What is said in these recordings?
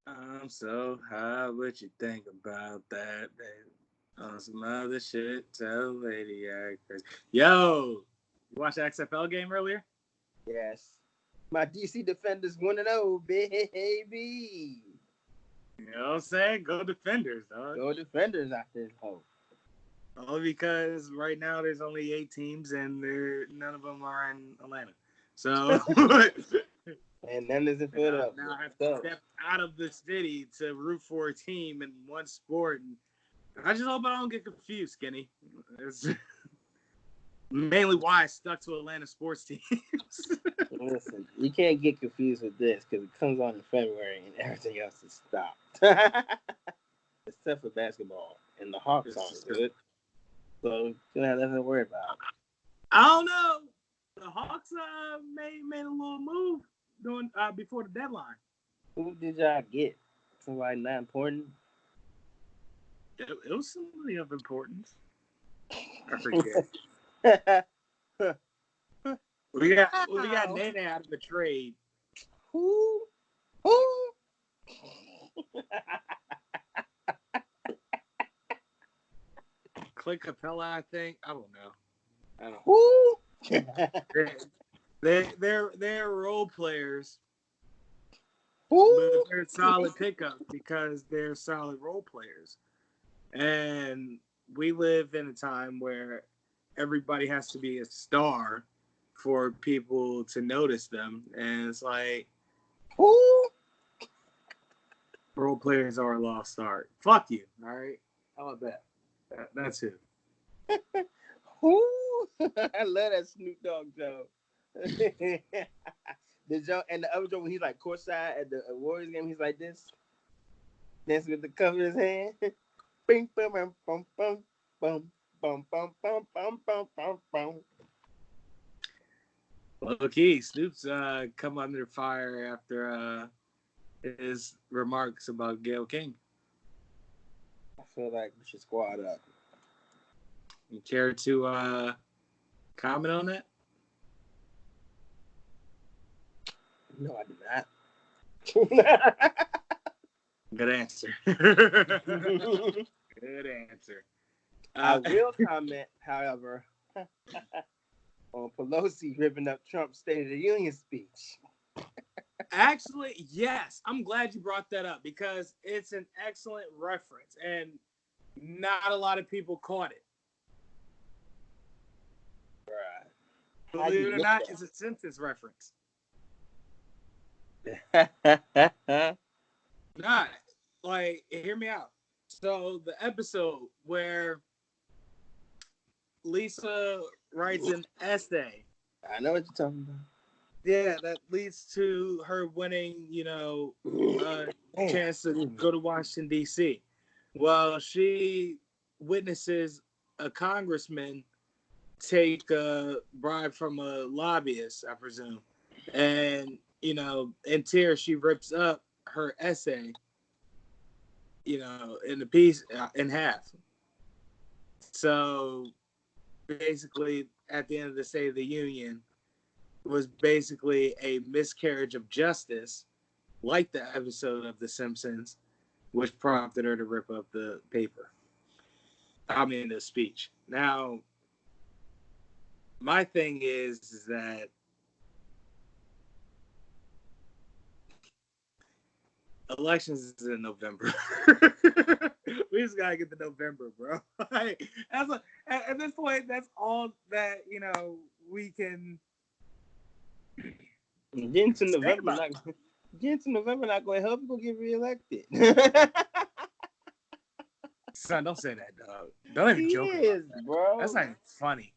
I'm so high. What you think about that, baby? On some other shit, tell lady actors. Yo, you watched the XFL game earlier? Yes. My DC Defenders 1-0, baby. You know what I'm saying? Go Defenders, dog. Go Defenders out this hoe. Only because right now there's only 8 teams and none of them are in Atlanta. So And then there's a foot up. now I have to step out of the city to root for a team in one sport. And I just hope I don't get confused, Skinny. It's mainly why I stuck to Atlanta sports teams. Listen, you can't get confused with this because it comes on in February and everything else is stopped. Except for basketball. And the Hawks aren't good. So you don't have nothing to worry about. I don't know. The Hawks made a little move before the deadline. Who did y'all get? Somebody not important? It was somebody of importance. I forget. we got Nene out of the trade. Who? Clint Capella, I think. I don't know. Who? They're role players. Who? But they're solid pickups because they're solid role players. And we live in a time where everybody has to be a star for people to notice them. And it's like, who? Role players are a lost art. Fuck you. All right. How about that? That's it. Who? I love that Snoop Dogg joke. The joke and the other joke when he's like courtside at the Warriors game, he's like this, dancing with the cup in his hand. Bing, bum, bum, bum, bum, bum, bum, bum, bum, bum, bum, bum. Okay, Snoop's come under fire after his remarks about Gayle King. I feel like we should squad up. You care to comment on that? No, I do not. Good answer. Good answer. I will comment, however, on Pelosi ripping up Trump's State of the Union speech. Actually, yes. I'm glad you brought that up because it's an excellent reference and not a lot of people caught it. Right. Believe it or not, it's a Simpsons reference. Not like, hear me out. So the episode where Lisa writes an essay. I know what you're talking about. Yeah, that leads to her winning, a chance to go to Washington, D.C. Well, she witnesses a congressman take a bribe from a lobbyist, I presume. And, in tears, she rips up her essay, in the piece in half. So basically, at the end of the State of the Union, was basically a miscarriage of justice, like the episode of The Simpsons, which prompted her to rip up the paper. The speech. Now, my thing is that elections is in November. We just gotta get to November, bro. At this point, that's all that we can. Getting to November, not going to help people get reelected. Son, don't say that, dog. Don't even joke about that, bro. That's not even funny.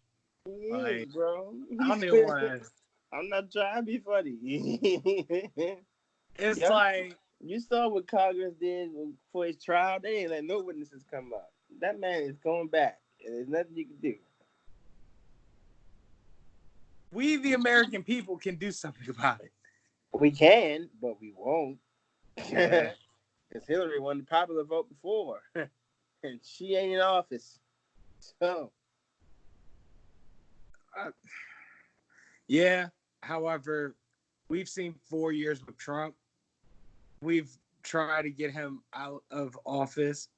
He is, bro. I don't even want to. I'm not trying to be funny. It's like you saw what Congress did for his trial. They ain't let no witnesses come up. That man is going back, and there's nothing you can do. We, the American people, can do something about it. We can, but we won't. Because Hillary won the popular vote before, and she ain't in office. So, yeah. However, we've seen 4 years with Trump. We've try to get him out of office.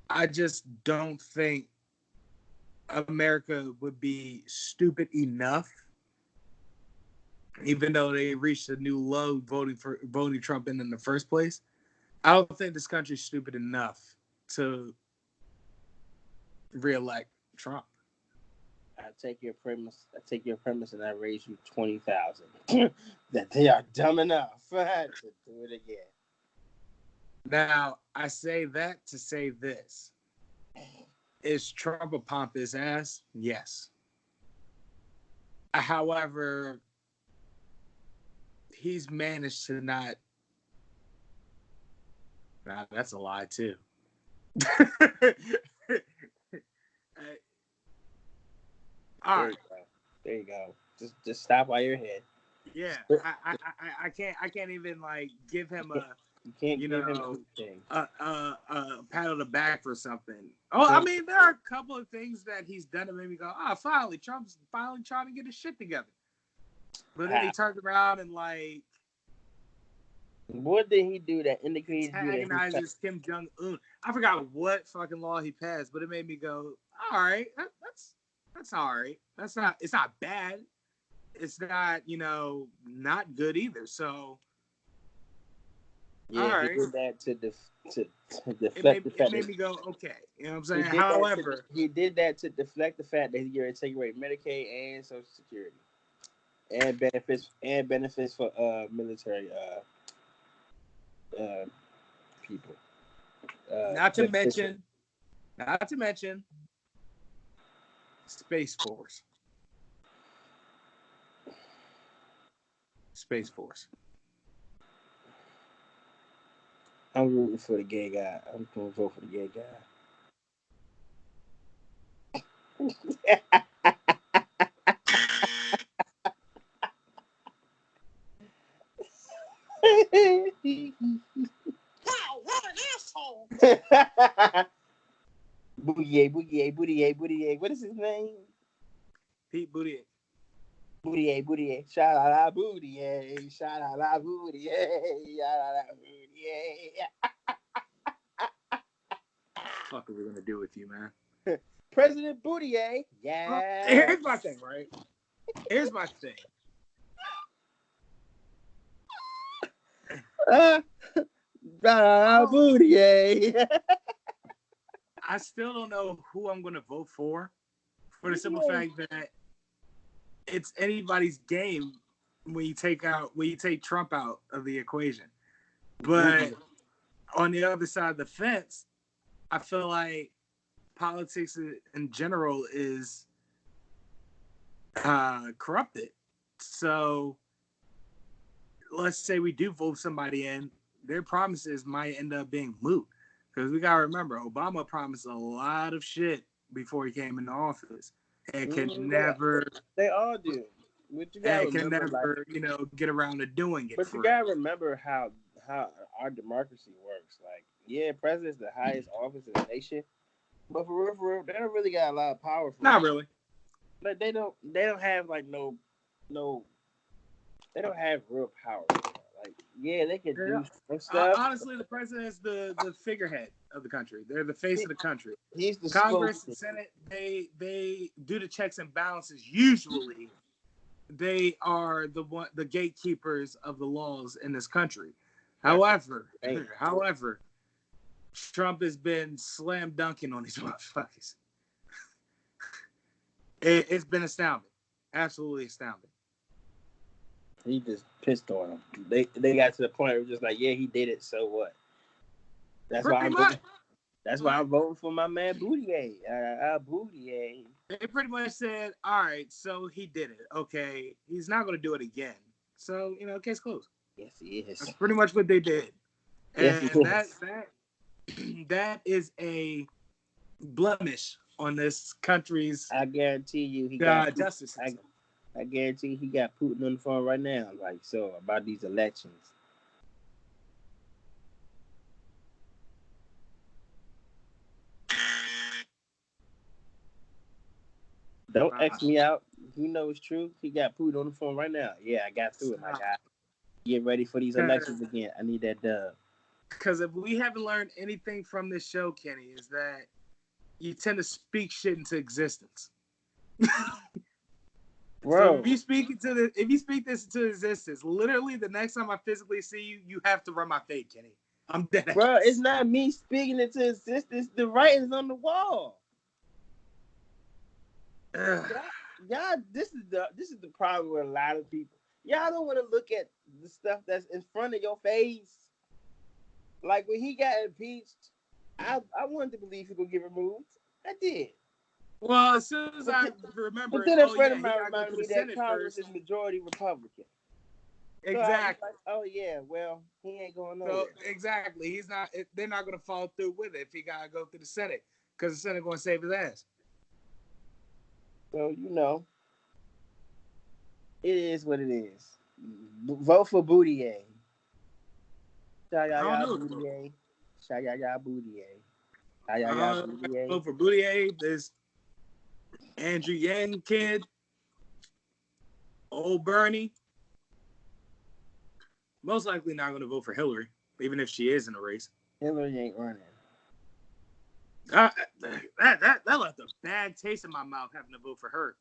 I just don't think America would be stupid enough, even though they reached a new low voting Trump in the first place. I don't think this country's stupid enough to reelect Trump. I take your premise, and I raise you 20,000 that they are dumb enough to do it again. Now, I say that to say this. Is Trump a pompous ass? Yes. However, he's managed to not. Nah, that's a lie too. All right. There you go. Just stop while you're ahead. Yeah, I can't even like give him a a pat on the back for something. Oh, I mean, there are a couple of things that he's done that made me go, finally, Trump's finally trying to get his shit together. But then he turned around and like, what did he do that indicated antagonizes Kim Jong-un? I forgot what fucking law he passed, but it made me go, all right, that's all right. It's not bad. It's not, not good either. So, yeah, all right. He did that to deflect the fact. It made me go, okay. You know what I'm saying? However, he did that to deflect the fact that he's going to take away Medicaid and Social Security and benefits for military people. Not to mention, Space Force. Space Force. I'm rooting for the gay guy. I'm going to vote for the gay guy. Wow, what an asshole! Bootier. What is his name? Pete Buttigieg. Bootier. Shout out Bootier. Shout out Bootier. Shout out Bootier. What the fuck are we gonna do with you, man? President Bootier. Yeah. Well, here's my thing, right? Here's my thing. Bootier. I still don't know who I'm gonna vote for the simple fact that it's anybody's game when you take Trump out of the equation. But on the other side of the fence, I feel like politics in general is corrupted. So let's say we do vote somebody in, their promises might end up being moot. Because we gotta remember, Obama promised a lot of shit before he came into office, and can never. They all do. But you gotta remember, get around to doing it. But you gotta remember how our democracy works. Like, yeah, president's the highest office in the nation, but for real, they don't really got a lot of power. Not really. Like they don't have like no. They don't have real power. Like, yeah, they can do some stuff. Honestly, the president is the figurehead of the country. They're the face of the country. He's the Congress and Senate. They do the checks and balances. Usually, they are the gatekeepers of the laws in this country. However, Trump has been slam dunking on these motherfuckers. It's been astounding, absolutely astounding. He just pissed on them. They got to the point where it was just like, yeah, he did it, so what? That's why I'm voting for my man Buttigieg. Buttigieg. They pretty much said, all right, so he did it. Okay, he's not going to do it again. So, case closed. Yes, he is. That's pretty much what they did. And yes, that is a blemish on this country's I guarantee you he got justice system. I guarantee he got Putin on the phone right now. Like, so about these elections. Don't X me out. You know it's true. He got Putin on the phone right now. Yeah, I got through it, my guy. Get ready for these elections again. I need that dub. Because if we haven't learned anything from this show, Kenny, is that you tend to speak shit into existence. Bro. So if you speak this into existence, literally the next time I physically see you, you have to run my fade, Kenny. I'm dead. Bro, it's not me speaking into existence. The writing's on the wall. Y'all, this is the problem with a lot of people. Y'all don't want to look at the stuff that's in front of your face. Like when he got impeached, I wanted to believe he would get removed. I did. Well, as soon as I remember, but then a friend of he mine got to go to reminded the me that Senate Congress first. is majority Republican. Exactly. So like, oh yeah, well he ain't going nowhere. So exactly, he's not. They're not going to follow through with it if he got to go through the Senate because the Senate going to save his ass. So it is what it is. Vote for Boudier. Sha-ya-ya Boudier. Sha-ya-ya Boudier. Sha-ya-ya Boudier. Vote for Boudier. This Andrew Yang kid. Old Bernie. Most likely not going to vote for Hillary, even if she is in the race. Hillary ain't running. That left a bad taste in my mouth having to vote for her.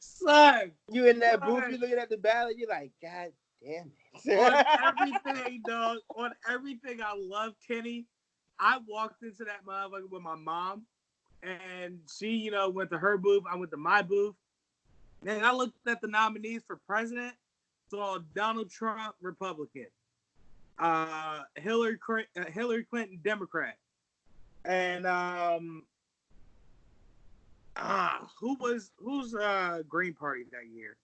Son, you in that booth, you looking at the ballot, you're like, God damn it. On everything, dog. On everything, I love Kenny. I walked into that motherfucker with my mom, and she, went to her booth. I went to my booth. Then I looked at the nominees for president. Saw Donald Trump, Republican. Hillary Clinton, Democrat. And who's Green Party that year?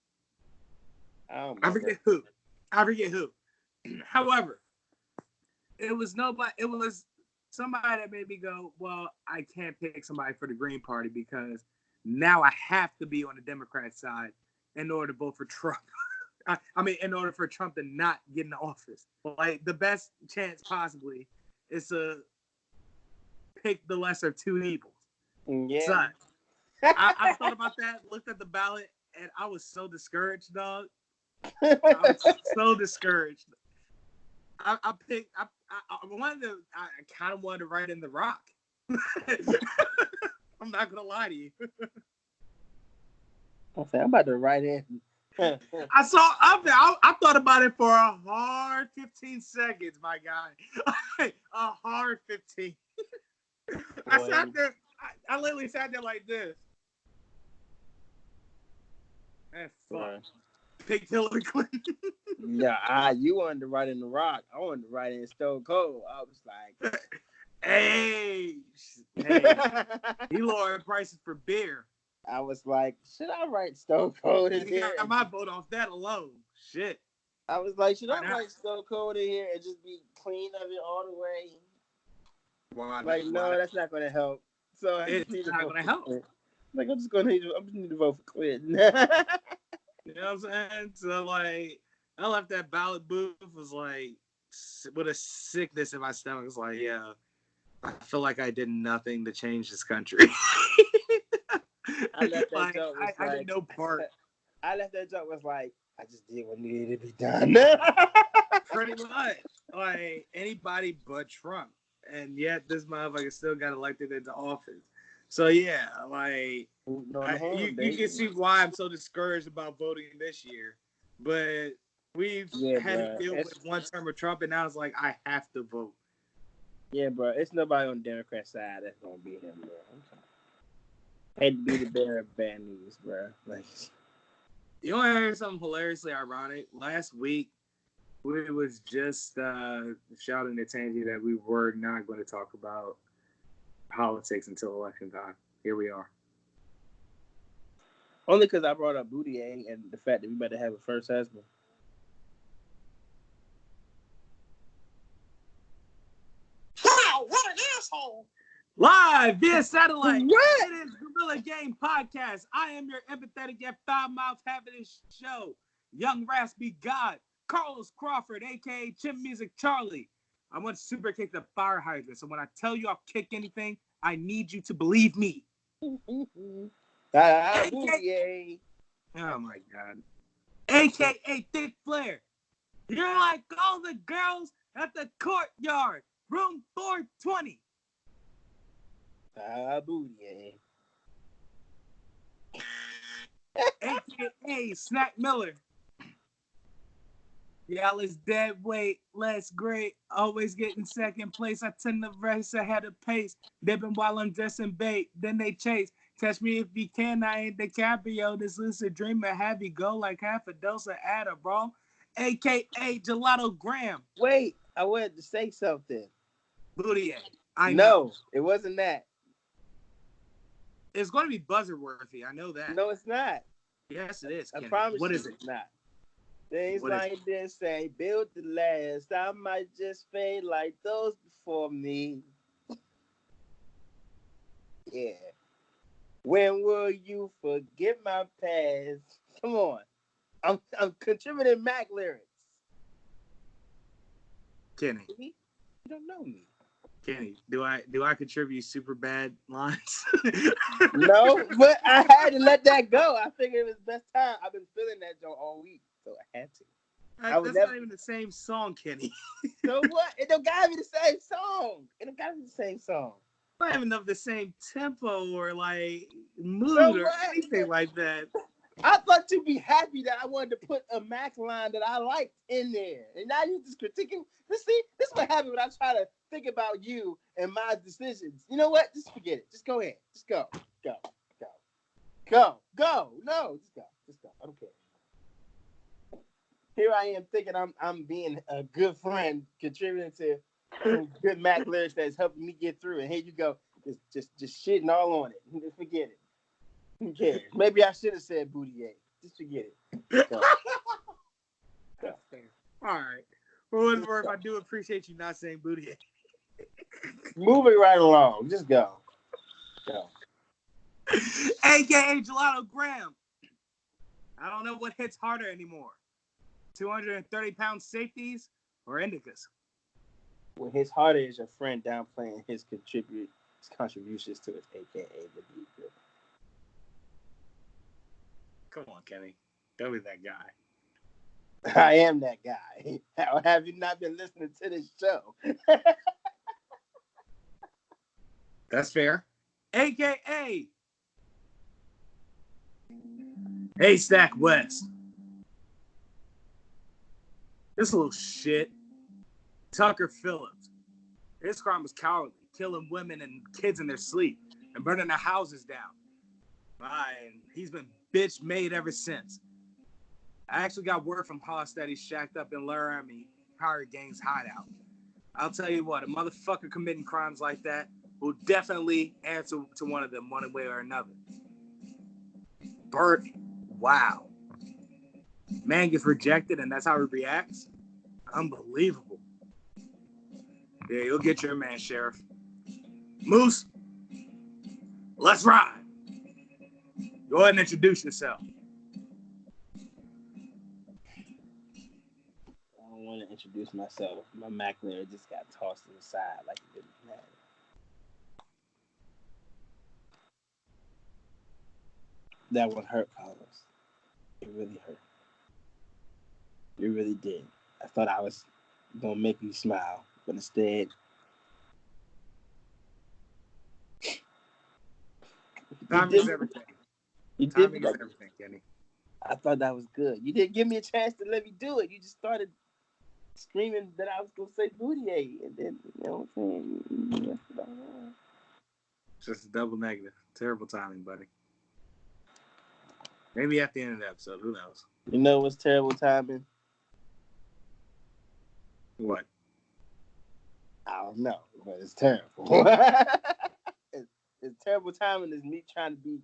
I forget who. However, it was nobody. It was somebody that made me go, well, I can't pick somebody for the Green Party because now I have to be on the Democrat side in order to vote for Trump. I mean, in order for Trump to not get in the office. Like, the best chance possibly is to pick the lesser of two evils. Yeah. So, I thought about that, looked at the ballot, and I was so discouraged, dog. I was so discouraged. I kind of wanted to write in The Rock. I'm not gonna lie to you. I'm about to write in. I thought about it for a hard 15 seconds, my guy. A hard 15. I sat there. I literally sat there like this. Man, fuck. Picked Hillary Clinton. Yeah, you wanted to write in The Rock. I wanted to write in Stone Cold. I was like, hey, he lowered prices for beer. I was like, should I write Stone Cold in here? I might vote off that alone. Shit. I was like, should I write Stone Cold in here and just be clean of it all the way? Why? Like, no, that's not going to help. So it's not going to help. Like, I'm just need to vote for Clinton. You know what I'm saying? So, like, I left that ballot booth, was like, with a sickness in my stomach. It's like, yeah, I feel like I did nothing to change this country. I left that joke was I did no part. I left that joke was like, I just did what needed to be done. Pretty much. Like, anybody but Trump. And yet, this motherfucker still got elected into office. So, yeah, like, you can see why I'm so discouraged about voting this year. But we've had to deal with one term of Trump, and now it's like, I have to vote. Yeah, bro. It's nobody on the Democrat side that's going to beat him, bro. Hate to be the bearer of bad news, bro. Like, you want to hear something hilariously ironic? Last week, we was just shouting at Tangy that we were not going to talk about politics until election time. Here we are. Only because I brought up Boudier and the fact that we better have a first husband. Wow, what an asshole! Live via satellite. What? It is Gorilla Game Podcast. I am your empathetic yet foul-mouthed happiness show. Young Raspy God, Carlos Crawford, a.k.a. Chimp Music Charlie. I want to super kick the fire hydrant, so when I tell you I'll kick anything, I need you to believe me. Oh Boudier. my God. a.k.a. Thick Flair. You're like all the girls at the courtyard, room 420. Booty. A.k.a. Snack Miller. Y'all is dead weight, less great, always getting second place. I tend to race ahead of pace, dipping while I'm dressing bait, then they chase. Catch me if you can, I ain't DiCaprio. This lucid dreamer, have you go like half a dose of Adderall, a.k.a. Gelato Graham. Wait, I wanted to say something. Booty. I know. No, it wasn't that. It's going to be buzzer-worthy, I know that. No, it's not. Yes, it is, Kenny. I promise what you is it? It's not. Things What like this say, build the last. I might just fade like those before me. Yeah. When will you forget my past? Come on. I'm contributing Mac lyrics. Kenny. You don't know me. Kenny, do I contribute super bad lines? No, but I had to let that go. I figured it was best time. I've been feeling that joke all week, so I had to. That's not even the same song, Kenny. So what? It don't gotta be the same song. It don't gotta be the same song. Not even of the same tempo or like mood So or anything like that. I thought you'd be happy that I wanted to put a Mac line that I liked in there. And now you're just critiquing. See, this is what happens when I try to think about you and my decisions. You know what? Just forget it. Just go ahead. Just go. Go. Go. Go. Go. No, just go. Just go. I don't care. Here I am thinking I'm being a good friend, contributing to some good Mac lyrics that's helping me get through. And here you go. Just shitting all on it. Just forget it. Who cares? Maybe I should have said Booty. Just forget it. Go. That's fair. All right. For what it's worth, I do appreciate you not saying Booty. Moving right along. Just go. Go. A.k.a. Gelato Graham. I don't know what hits harder anymore. 230-pound safeties or indicas? When his harder is your friend downplaying his contributions to his AKA the beat. Come on, Kenny. Don't be that guy. I am that guy. How have you not been listening to this show? That's fair. A.k.a. Haystack West. This little shit. Tucker Phillips. His crime was cowardly, killing women and kids in their sleep and burning their houses down. And he's been bitch made ever since. I actually got word from Haas that he's shacked up in Laramie Pirate Gang's hideout. I'll tell you what, a motherfucker committing crimes like that will definitely answer to one of them one way or another. Bert, wow. Man gets rejected and that's how he reacts? Unbelievable. Yeah, you'll get your man, Sheriff. Moose, let's ride. Go ahead and introduce yourself. I don't want to introduce myself. My Mac lyric just got tossed to the side like it didn't matter. That one hurt, Carlos. It really hurt. It really did. I thought I was going to make you smile, but instead... Timing is everything. Timing is everything, Kenny. I thought that was good. You didn't give me a chance to let me do it. You just started screaming that I was going to say Booty, and then, you know what I'm saying? Just a double negative. Terrible timing, buddy. Maybe at the end of the episode. Who knows? You know what's terrible timing? What? I don't know, but it's terrible. it's terrible timing is me trying to be,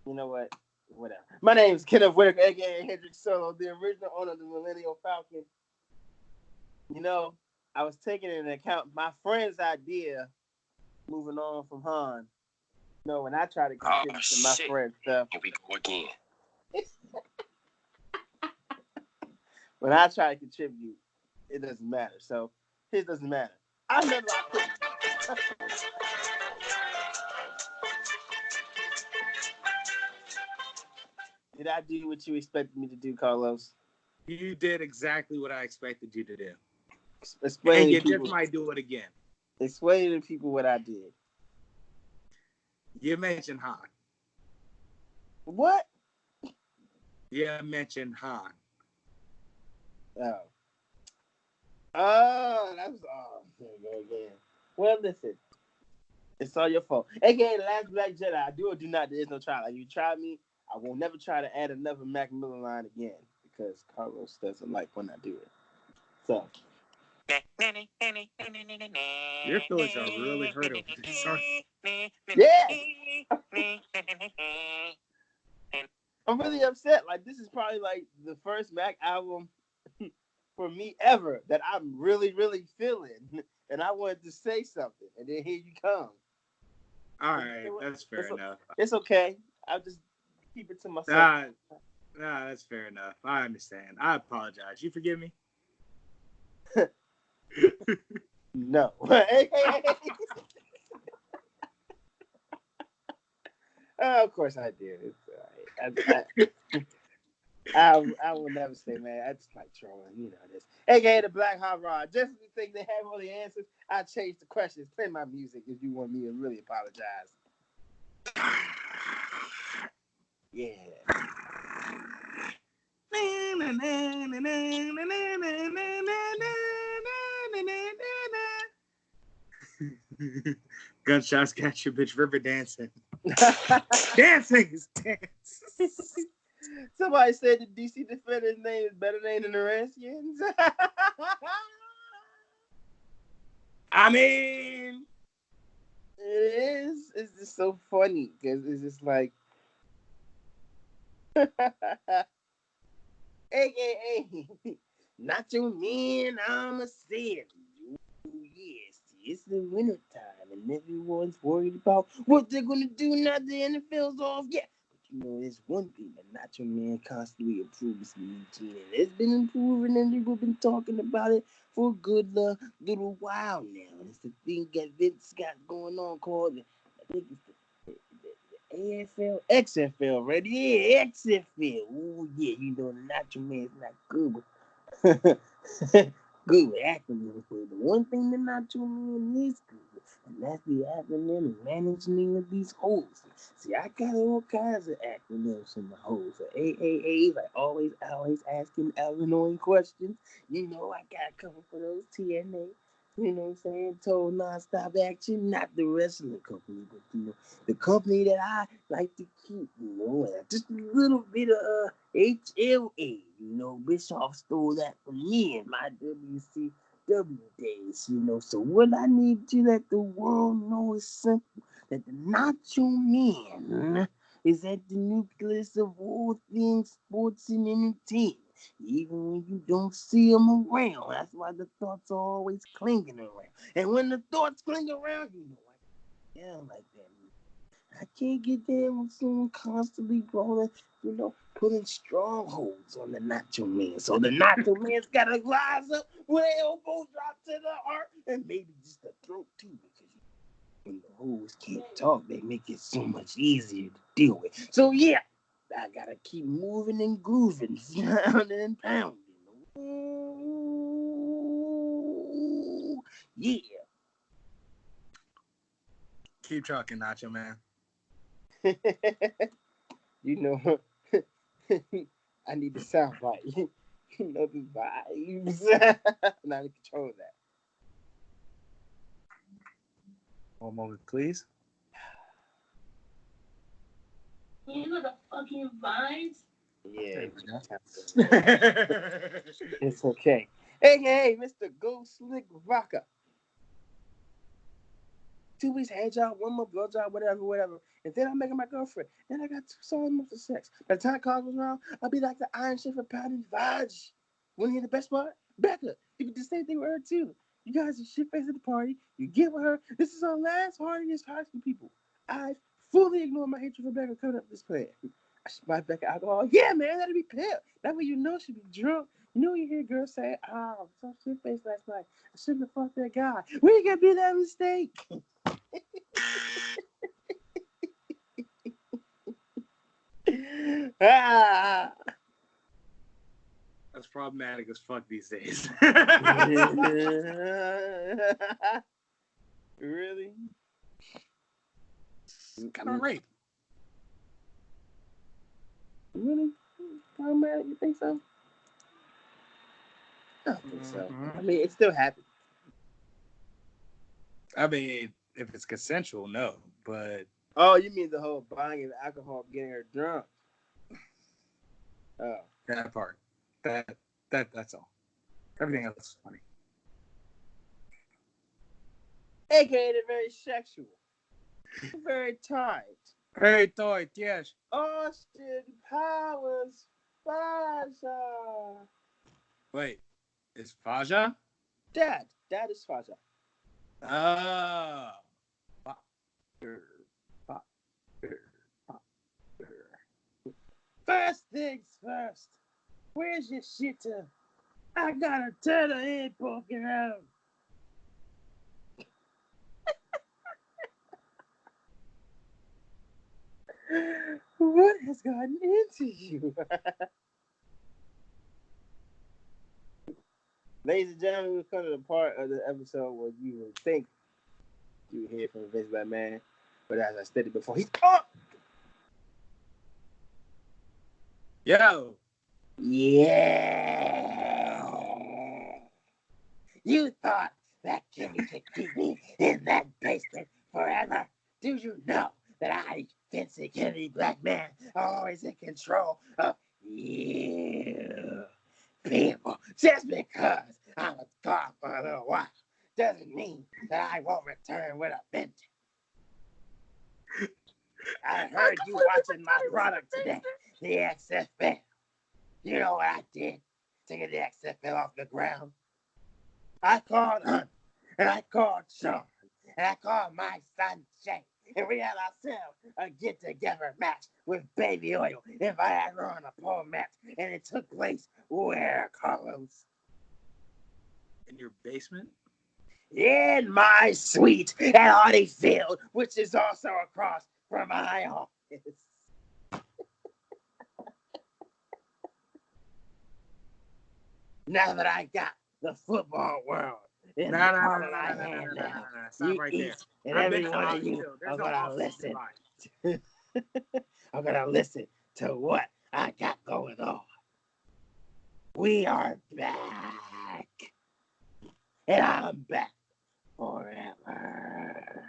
you know what? Whatever. My name is Kenneth Whitaker, a.k.a. Hendrix Solo, the original owner of the Millennial Falcon. You know, I was taking into account my friend's idea, moving on from Han. You know, when I try to contribute to my friend's stuff. Here we go again. When I try to contribute, it doesn't matter. So, his doesn't matter. I never Did I do what you expected me to do, Carlos? You did exactly what I expected you to do. Explain And to you people. just might do it again. Explain to people what I did. You mentioned Han. What? You mentioned Han. Oh. Oh, that was There we go again. Well, listen. It's all your fault. AKA the Last Black Jedi. I do or do not. There is no trial. Like, you try me, I will never try to add another Mac Miller line again because Carlos doesn't like when I do it. So. Your feelings are really hurt over this, aren't they? Yeah. I'm really upset. Like, this is probably like the first Mac album for me ever that I'm really, really feeling. And I wanted to say something. And then here you come. All right, that's fair enough. It's okay. I'll just keep it to myself. Nah, that's fair enough. I understand. I apologize. You forgive me? No. Of course I did. It's all right. I will never say, man, I just like trolling, you know this. AKA the Black Hot Rod. Just when you think they have all the answers, I changed the questions. Play my music if you want me to really apologize. Yeah. Gunshots catch your bitch river dancing. Dancing is dance. Somebody said the DC Defender's name is better than the Redskins. I mean, it is. It's just so funny because it's just like, AKA, not your man, I'm a savage. Oh, yes, it's the winter time and everyone's worried about what they're going to do now the NFL's off. Yeah. You know, there's one thing that Nacho Man constantly improves in routine, and it's been improving, and we've been talking about it for a good little while now. And it's the thing that Vince got going on called, I think it's the AFL, XFL, right? Yeah, XFL. Oh, yeah, you know, the Nacho Man's not good with, good with acronyms, but the one thing the Nacho Man is good with, and that's the acronym and managing of these holes. See, I got all kinds of acronyms in my holes. So AAAs, like always asking annoying questions. You know, I got cover for those TNA. You know what I'm saying? Total Nonstop Action, not the wrestling company, but you know, the company that I like to keep, you know, and just a little bit of HLA. You know, Bischoff stole that from me in my WCW days, you know. So what I need to let the world know is simple, that the Nacho Man is at the nucleus of all things sports and entertainment. Even when you don't see them around, that's why the thoughts are always clinging around. And when the thoughts cling around, you know, I can't like that. I can't get there with someone constantly rolling, you know, putting strongholds on the Nacho Man. So the Nacho Man's got to rise up with an elbow drop to the heart and maybe just the throat too, because when the hoes can't talk, they make it so much easier to deal with. So yeah, I gotta keep moving and grooving, pounding and pounding. Ooh, yeah. keep trucking, Nacho Man. You know, I need the sound bite. You know the vibes. Now to control that. One moment, please. You know the fucking vibes? Yeah. It's okay. Hey, Mr. Go Slick Vodka. 2 weeks hand job, 1 more blow job, whatever. And then I'm making my girlfriend. Then I got 2 solid months of sex. By the time college was around, I'll be like the Iron Chef of pounding Vaj. Want to hear the best part? Becca, you can do the same thing with her too. You guys are shit face at the party. You get with her. This is our last party as high school people. I fully ignore my hatred for Becca coming up with this plan. I should buy Becca alcohol. Yeah, man, that'll be pimp. That way you know she'll be drunk. You know you hear girls say, I was so shit faced last night. I shouldn't have fucked that guy. We ain't gonna be that mistake. That's problematic as fuck these days. Really? Kind of rape. Really? Problematic? You think so? I don't think so. I mean, it still happens. I mean, if it's consensual, no. But oh, you mean the whole buying of alcohol, getting her drunk? Oh, that part. That's all. Everything else is funny. AKA they're very sexual, very tight. Very tight, yes. Austin Powers, Faja. Wait, is Faja? Dad is Faja. Oh. First things first. Where's your shitter? I got a turtle head poking out. What has gotten into you? Ladies and gentlemen, we've come to the part of the episode where you would think you would hear from Vince McMahon, but as I stated before, he's up. Yo. Yeah. You thought that Kenny could keep me in that basement forever? Do you know that I, Vince Kenny McMahon, are always in control of you people? Just because I'm gone for a little while doesn't mean that I won't return with a vengeance. I heard you watching my product today, the XFL. You know what I did to get the XFL off the ground? I called Hunt, and I called Sean, and I called my son Shay, and we had ourselves a get-together match with Baby Oil and Viagra on a pole match, and it took place where, Carlos? In your basement? In my suite at Audie Field, which is also across from my office. Now that I got the football world in the palm of my hand now, Stop right there. and every one of you are gonna listen. I'm gonna listen to what I got going on. We are back, and I'm back forever.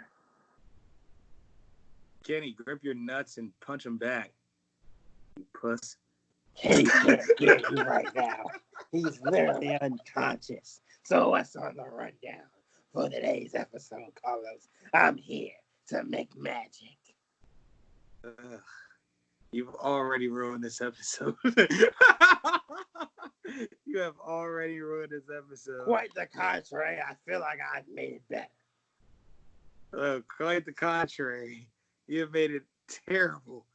Kenny, grip your nuts and punch him back. You puss. He can't hear you right now. He's literally unconscious. So what's on the rundown for today's episode, Carlos? I'm here to make magic. You've already ruined this episode. You have already ruined this episode. Quite the contrary. I feel like I've made it better. Quite the contrary. You have made it terrible.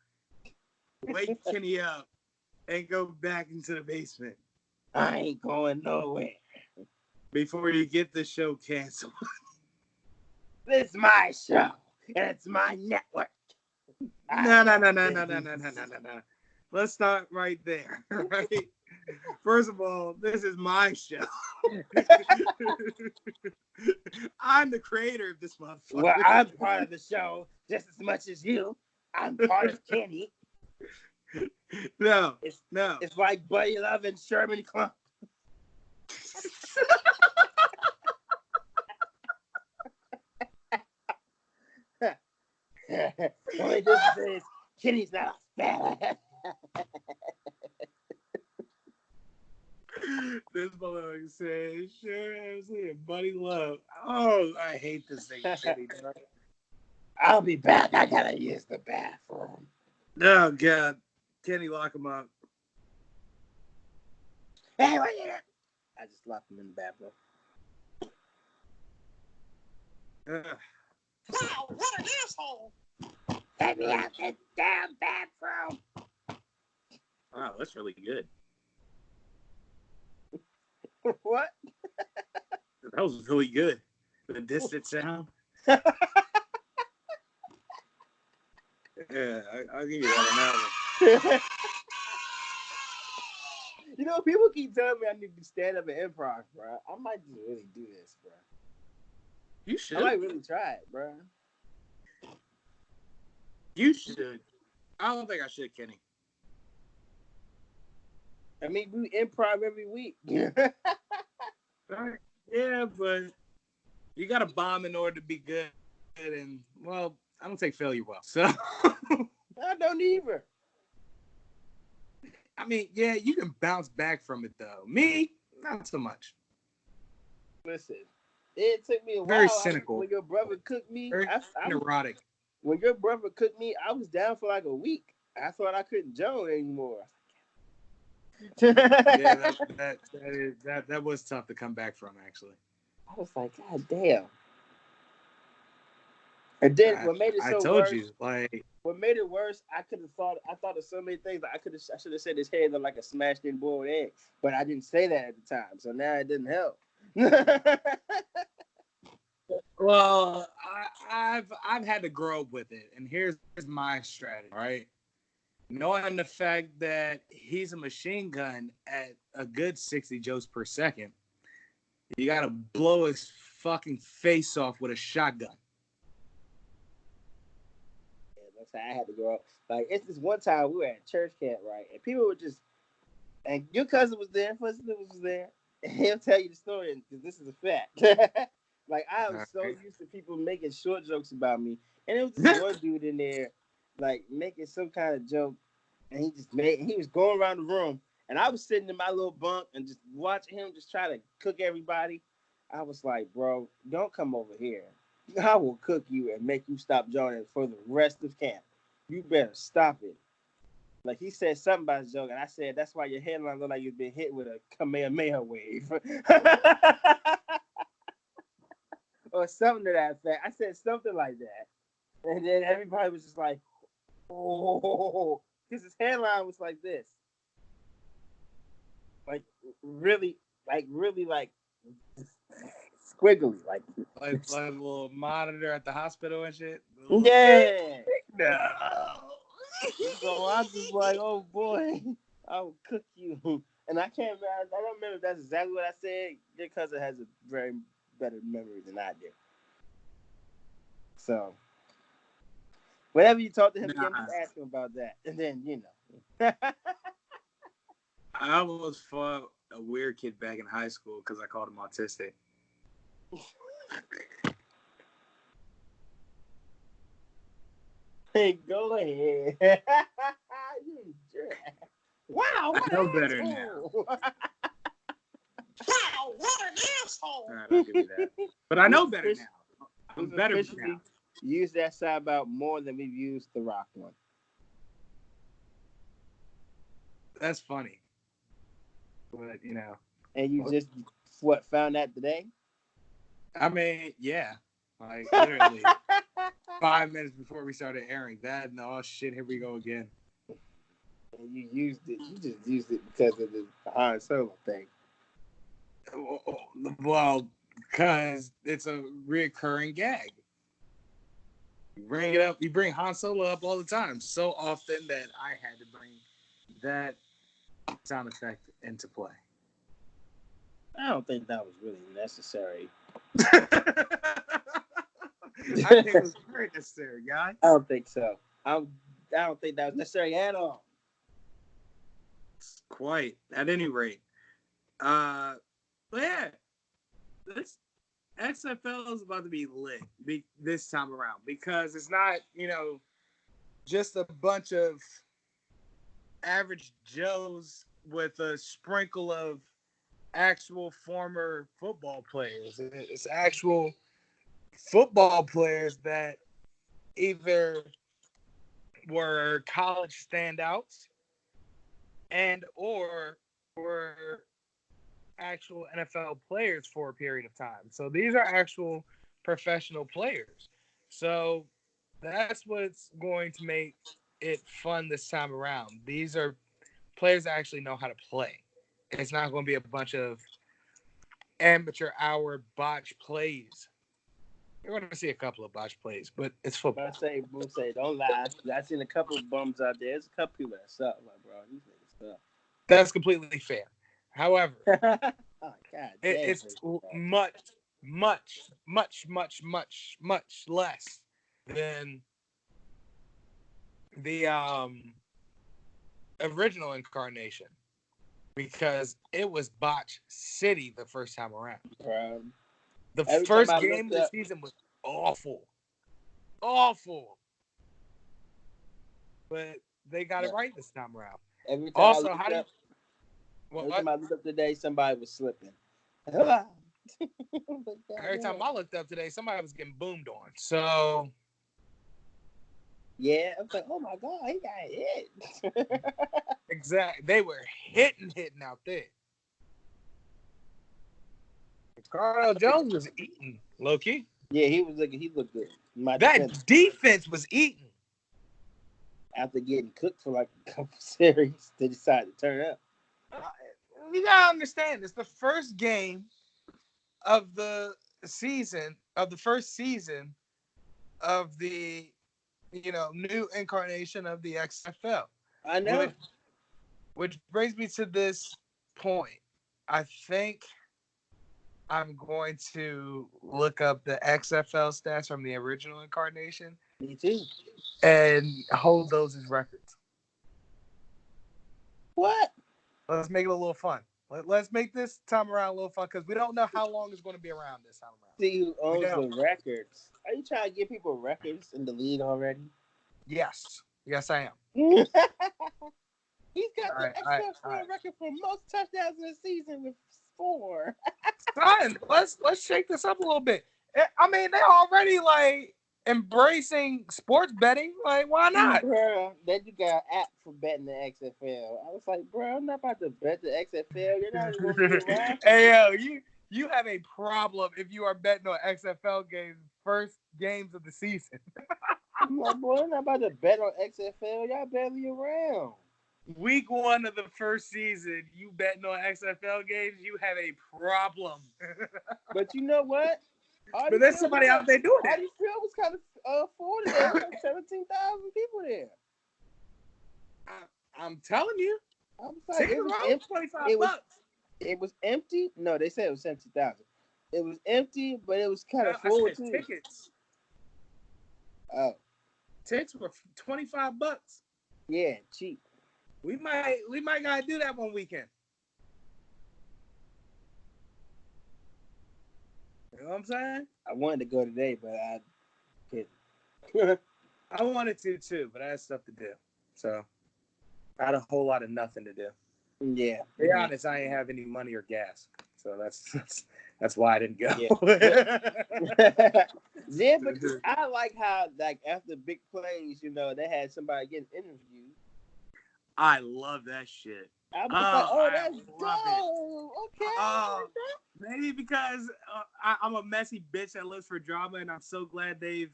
Wake Kenny up and go back into the basement. I ain't going nowhere. Before you get the show canceled. This is my show, and it's my network. No. Let's start right there, right? First of all, this is my show. I'm the creator of this motherfucker. Well, I'm part of the show just as much as you. I'm part of Kenny. No. It's like Buddy Love and Sherman Klump. Only difference is Kenny's not a fat. This motherfucker says, sure, absolutely, Buddy Love. Oh, I hate this thing, Kenny. I'll be back. I gotta use the bathroom. Oh, God. Kenny, lock him up. Hey, what you doing? I just locked him in the bathroom. Wow, what an asshole! Let me out this damn bathroom. Wow, that's really good. What? That was really good. The distant sound. Yeah, I'll give you that on that one. know, people keep telling me I need to stand up and improv, bro. I might just really do this, bro. You should. I might really try it, bro. You should. I don't think I should, Kenny. I mean, we improv every week. Right. Yeah, but you got to bomb in order to be good. And, well, I don't take failure well. So, I don't either. I mean, yeah, you can bounce back from it, though. Me, not so much. Listen, it took me a Very while. cynical. When your brother cooked me, Very neurotic. When your brother cooked me, I was down for like a week. I thought I couldn't join anymore. Yeah, that was tough to come back from, actually. I was like, God damn. And then what made it so I told worse, you, like, what made it worse, I thought of so many things. Like I should have said his head looked like a smashed in boiled egg, but I didn't say that at the time, so now it didn't help. well, I've had to grow up with it, and here's my strategy, right? Knowing the fact that he's a machine gun at a good 60 joules per second, you gotta blow his fucking face off with a shotgun. Yeah, that's how I had to grow up. Like, it's this one time we were at church camp, right? And people were just, and your cousin was there, first was there, and he'll tell you the story because this is a fact. Like, I was so used to people making short jokes about me, and it was this one dude in there, like, making some kind of joke, and he was going around the room, and I was sitting in my little bunk and just watching him just try to cook everybody. I was like, bro, don't come over here. I will cook you and make you stop joining for the rest of camp. You better stop it. Like, he said something about his joke, and I said, that's why your headline look like you've been hit with a Kamehameha wave. Or something to that effect. I said something like that. And then everybody was just like, oh, because his headline was like this. Like, really squiggly. Like a little monitor at the hospital and shit. Yeah. No. So I was just like, oh boy, I will cook you. And I can't remember, I don't remember if that's exactly what I said. Your cousin has a very better memory than I do. So whenever you talk to him again, just ask him about that. And then, you know. I almost fought a weird kid back in high school because I called him autistic. Hey, go ahead. You jerk. Wow, I know better now. Wow, what an asshole! All right, I'll give you that. But I know better now. I'm better now. Use that side out more than we've used the rock one. That's funny. But, you know. And you just, found that today? I mean, yeah. Like, literally 5 minutes before we started airing that, and oh shit, here we go again. And you used it. You just used it because of the Han Solo thing. Well, because it's a reoccurring gag. You bring it up. You bring Han Solo up all the time, so often that I had to bring that sound effect into play. I don't think that was really necessary. I think it was very necessary, guy. I don't think so. I don't think that was necessary at all. Quite. At any rate. But yeah, this XFL is about to be lit this time around because it's not, just a bunch of average Joes with a sprinkle of actual former football players. It's actual football players that either were college standouts and or were actual NFL players for a period of time. So these are actual professional players. So that's what's going to make it fun this time around. These are players that actually know how to play. It's not going to be a bunch of amateur hour botch plays. You're going to see a couple of botch plays, but it's football. We'll say, don't lie. I've seen a couple of bums out there. There's a couple people that suck, like, bro. These niggas suck. That's completely fair. However, Oh, God damn. it's much, much, much, much, much, much less than the original incarnation because it was botch city the first time around. Bro. The Every first time I game of the looked up- season was awful. Awful. But they got it right this time around. Every time Also, I looked up, every time I looked up today, somebody was slipping. Every time I looked up today, somebody was getting boomed on. So yeah, I was like, oh my God, he got hit. exactly, they were hitting out there. Carl Jones was eating, low-key. Yeah, he looked good. That defense was eating. After getting cooked for like a couple series, they decided to turn up. You gotta understand, it's the first game of the season, of the first season of the new incarnation of the XFL. I know. Which brings me to this point. I think I'm going to look up the XFL stats from the original incarnation. Me too. And hold those as records. What? Let's make it a little fun. Let's make this time around a little fun because we don't know how long it's going to be around this time around. See who owns the records. Are you trying to give people records in the league already? Yes. Yes, I am. He's got the XFL right. record for most touchdowns in a season with 4. Son, let's shake this up a little bit. I mean, they're already like embracing sports betting. Like, why not? Bro, then you got an app for betting the XFL. I was like, bro, I'm not about to bet the XFL. You're not even going to be around. Hey, yo, you have a problem if you are betting on XFL games, first games of the season. I'm like, boy, I'm not about to bet on XFL. Y'all barely around. Week 1 of the first season, you betting on XFL games, you have a problem. But you know what? But there's somebody out there doing that. Field was kind of full today. There was like 17,000 people there. I'm telling you. I was like, it was empty. $25. It was empty. No, they said it was 70,000. It was empty, but it was kind of full too. Tickets. Oh, tickets were $25. Yeah, cheap. We might gotta do that one weekend. You know what I'm saying? I wanted to go today, but I couldn't. I wanted to too, but I had stuff to do. So I had a whole lot of nothing to do. Yeah. To be honest, I ain't have any money or gas. So that's why I didn't go. Yeah, yeah, but I like how after big plays, they had somebody getting interviewed. I love that shit. I was like, that's dope. Okay. Maybe because I'm a messy bitch that lives for drama, and I'm so glad they've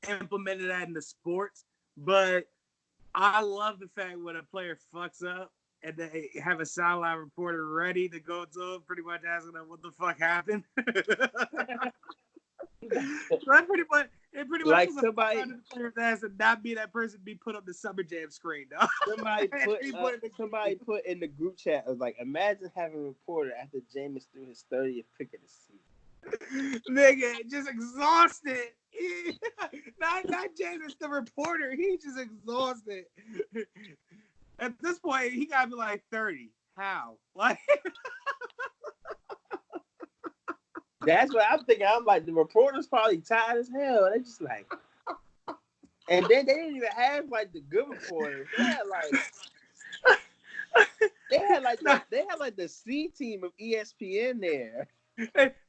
implemented that in the sports. But I love the fact when a player fucks up and they have a sideline reporter ready to go to him, pretty much asking them what the fuck happened. That pretty much like was somebody has to not be that person be put on the Summer Jam screen, dog. Somebody put in the group chat was like, imagine having a reporter after Jameis threw his 30th pick of the season. Nigga, just exhausted. Not Jameis, the reporter. He just exhausted. At this point, he gotta be like 30. How? Like. That's what I'm thinking. I'm like, the reporter's probably tired as hell. They just like, and then they didn't even have like the good reporters. They had like the C team of ESPN there.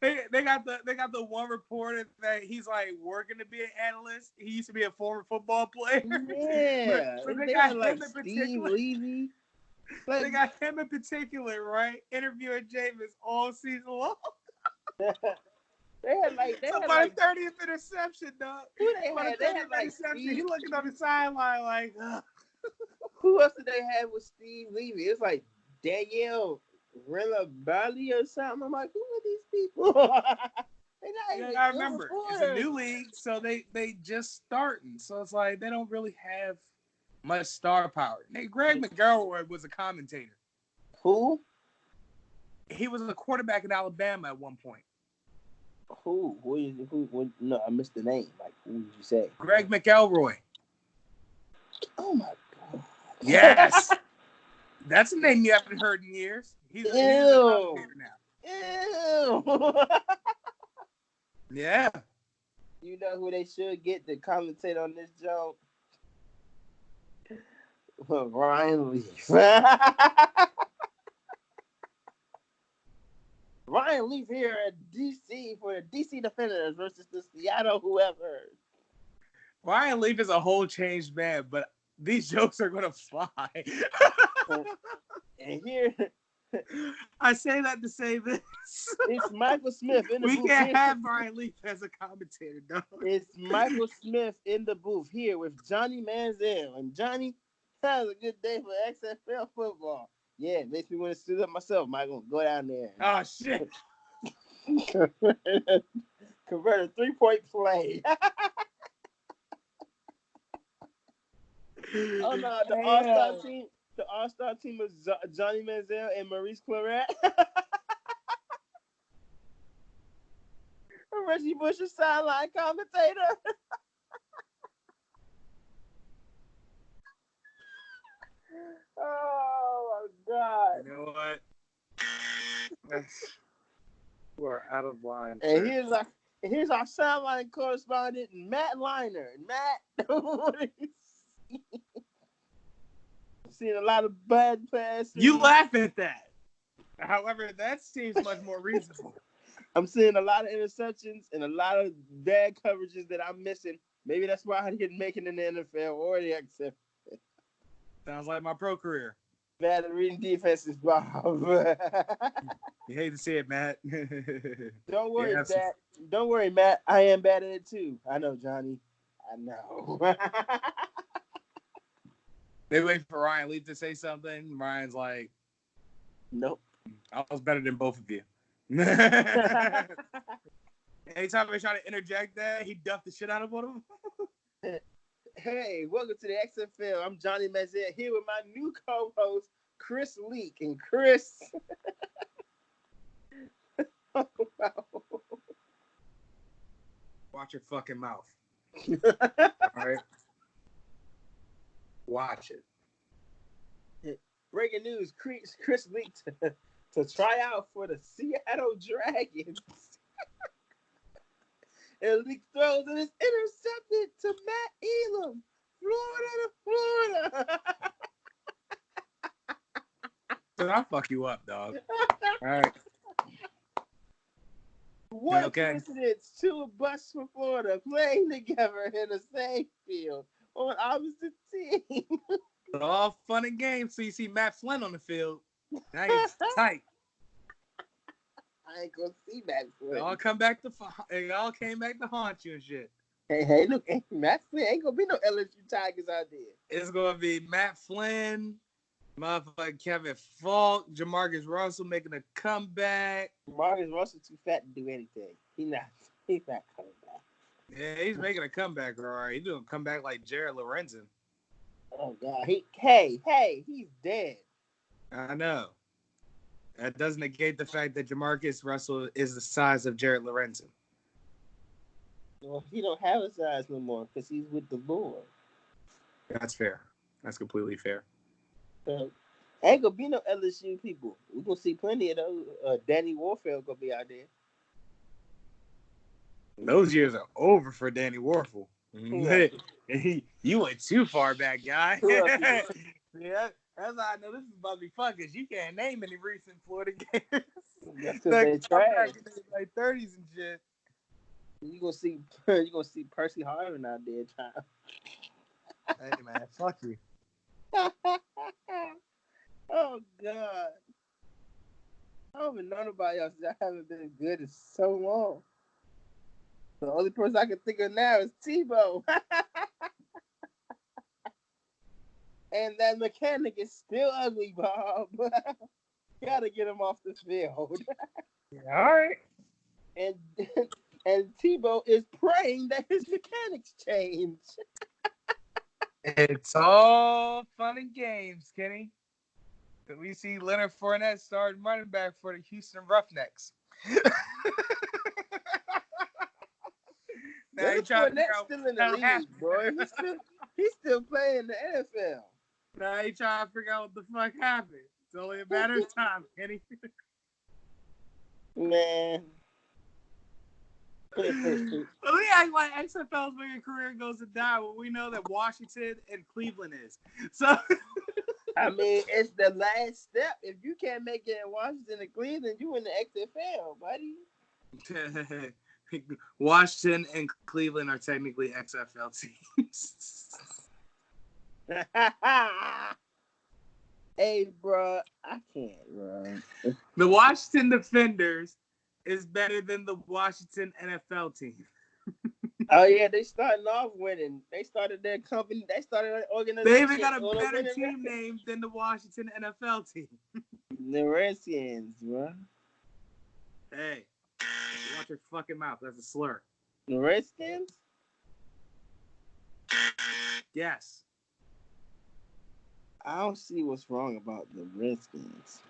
They got the one reporter that he's like working to be an analyst. He used to be a former football player. Yeah, but they got like Steve Levy. Like, they got him in particular, right? Interviewing Jameis all season long. They had 30th interception, dog. Who they had? They had like interception. He looking on the sideline like. Who else did they have with Steve Levy? It's like Danielle Bali or something. I'm like, who are these people? I remember. It's a new league, so they just starting. So it's like they don't really have much star power. Hey, Greg McElroy was a commentator. Who? He was a quarterback in Alabama at one point. Who? No, I missed the name. Like, who did you say? Greg McElroy. Oh my god. Yes. That's a name you haven't heard in years. He's a commentator now. Ew. Yeah. You know who they should get to commentate on this joke? Ryan Leaf. Ryan Leaf here at DC for the DC Defenders versus the Seattle whoever. Ryan Leaf is a whole changed man, but these jokes are gonna fly. And here, I say that to say this. it's Michael Smith in the booth. We can't have Ryan Leaf as a commentator, dog. It's Michael Smith in the booth here with Johnny Manziel. And Johnny, that was a good day for XFL football. Yeah, it makes me want to suit up myself, Michael. Go down there. Oh, shit. Convert a 3-point play. Oh, no, the All-Star team. The All-Star team was Johnny Manziel and Maurice Claret. Reggie Bush is sideline commentator. Oh my God! You know what? We're out of line. And here's our sideline correspondent, Matt Liner. Matt, what do you see? I've seen a lot of bad passes. You laugh at that. However, that seems much more reasonable. I'm seeing a lot of interceptions and a lot of bad coverages that I'm missing. Maybe that's why I didn't make it in the NFL or the XFL. Sounds like my pro career. Bad at reading defenses, Bob. You hate to see it, Matt. Don't worry, Matt. Don't worry, Matt. I am bad at it too. I know, Johnny. I know. They wait for Ryan Leaf to say something. Ryan's like, nope. I was better than both of you. Anytime they try to interject that, he duffed the shit out of one of them. Hey, welcome to the XFL. I'm Johnny Manziel here with my new co-host, Chris Leak. And Chris... Oh, wow. Watch your fucking mouth. All right? Watch it. Breaking news, Chris Leak to try out for the Seattle Dragons. And Leak throws and it's intercepted to Matt Elam. Florida to Florida. Dude, I'll fuck you up, dog. All right. What okay? coincidence, two busts from Florida playing together in the same field on opposite teams. All fun and games. So you see Matt Flynn on the field. Now it's tight. I ain't gonna see Matt Flynn. They all came back to haunt you and shit. Hey, look, Matt Flynn ain't gonna be no LSU Tigers out there. It's gonna be Matt Flynn, motherfucking Kevin Falk, Jamarcus Russell making a comeback. Jamarcus Russell too fat to do anything. He's not coming back. Yeah, he's making a comeback, all right. He's doing a comeback like Jared Lorenzen. Oh God, he's dead. I know. That doesn't negate the fact that Jamarcus Russell is the size of Jared Lorenzen. Well, he don't have a size no more because he's with the Lord. That's fair. That's completely fair. Ain't gonna be no LSU people. We're gonna see plenty of those. Danny Warfield gonna be out there. Those years are over for Danny Warfield. You went too far back, guy. Yeah, that's how I know this is about to be fun because you can't name any recent Florida games. That's because they trash. Like 30s and shit. You gonna see Percy Harvin out there trying. Hey man, fuck you. Oh God. I don't even know nobody else. I haven't been good in so long. The only person I can think of now is Tebow. And that mechanic is still ugly, Bob. Gotta get him off the field. Yeah, all right. And Tebow is praying that his mechanics change. It's all fun and games, Kenny. We see Leonard Fournette starting running back for the Houston Roughnecks. Now Leonard Fournette's still in the league, boy. He's still playing in the NFL. Now he trying to figure out what the fuck happened. It's only a matter of time, Kenny. Man. We act like XFL's making career goes to die when we know that Washington and Cleveland is. So I mean, it's the last step. If you can't make it in Washington and Cleveland, you in the XFL, buddy. Washington and Cleveland are technically XFL teams. Hey, bro, I can't, bro. The Washington Defenders is better than the Washington NFL team. Oh yeah, they starting off winning. They started their company. They started an organization. They even got a better team name than the Washington NFL team. The Redskins, bro. Hey, watch your fucking mouth. That's a slur. The Redskins? Yes. I don't see what's wrong about the Redskins.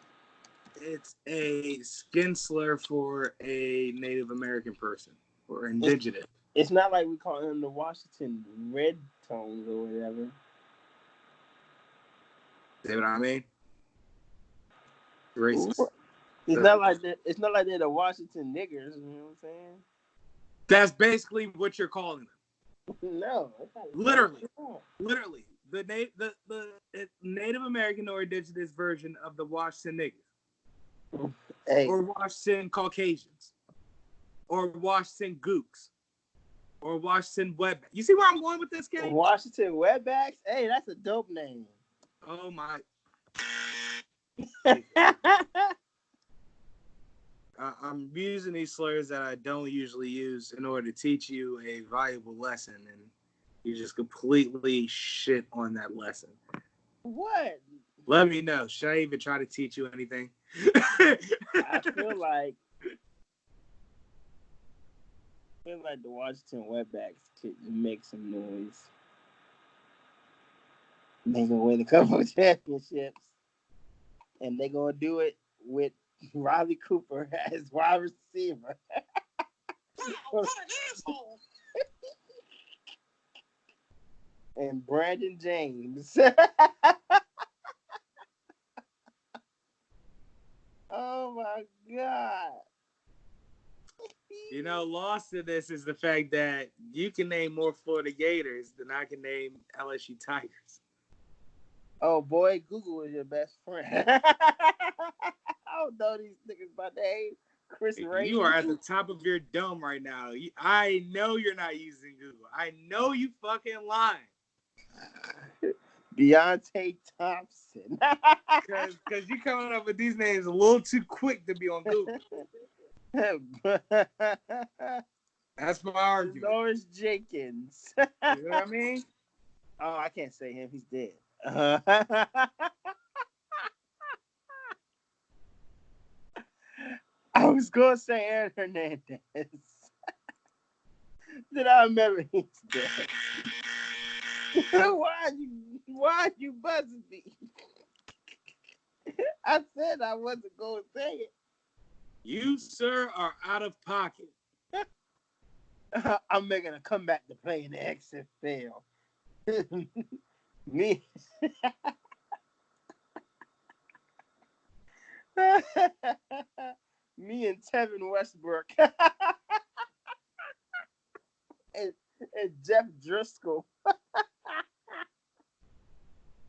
It's a skin slur for a Native American person or indigenous. It's not like we call them the Washington Red Tones or whatever. See what I mean? Racist. It's not like they're the Washington niggers. You know what I'm saying? That's basically what you're calling them. No, literally. The Native American or indigenous version of the Washington niggers. Hey. Or Washington Caucasians. Or Washington Gooks. Or Washington Webback. You see where I'm going with this, Kenny? Washington Wetbacks? Hey, that's a dope name. Oh, my. I'm using these slurs that I don't usually use in order to teach you a valuable lesson, and you just completely shit on that lesson. What? Let me know. Should I even try to teach you anything? I feel like the Washington Wetbacks could make some noise. They're gonna win a couple of championships, and they're gonna do it with Riley Cooper as wide receiver. What an asshole! And Brandon James. Oh my God. You know, lost to this is the fact that you can name more Florida Gators than I can name LSU Tigers. Oh boy, Google is your best friend. I don't know these niggas by name. Chris Ray. You are at the top of your dome right now. I know you're not using Google. I know you fucking lying. Deontay Thompson. Because you coming up with these names a little too quick to be on Google. That's my argument. Norris Jenkins. You know what I mean? Oh, I can't say him. He's dead. I was going to say Aaron Hernandez. Then I remember he's dead. Why are you buzzing me? I said I wasn't going to say it. You, sir, are out of pocket. I'm making a comeback to play in the XFL. Me. Me and Tevin Westbrook. and Jeff Driscoll.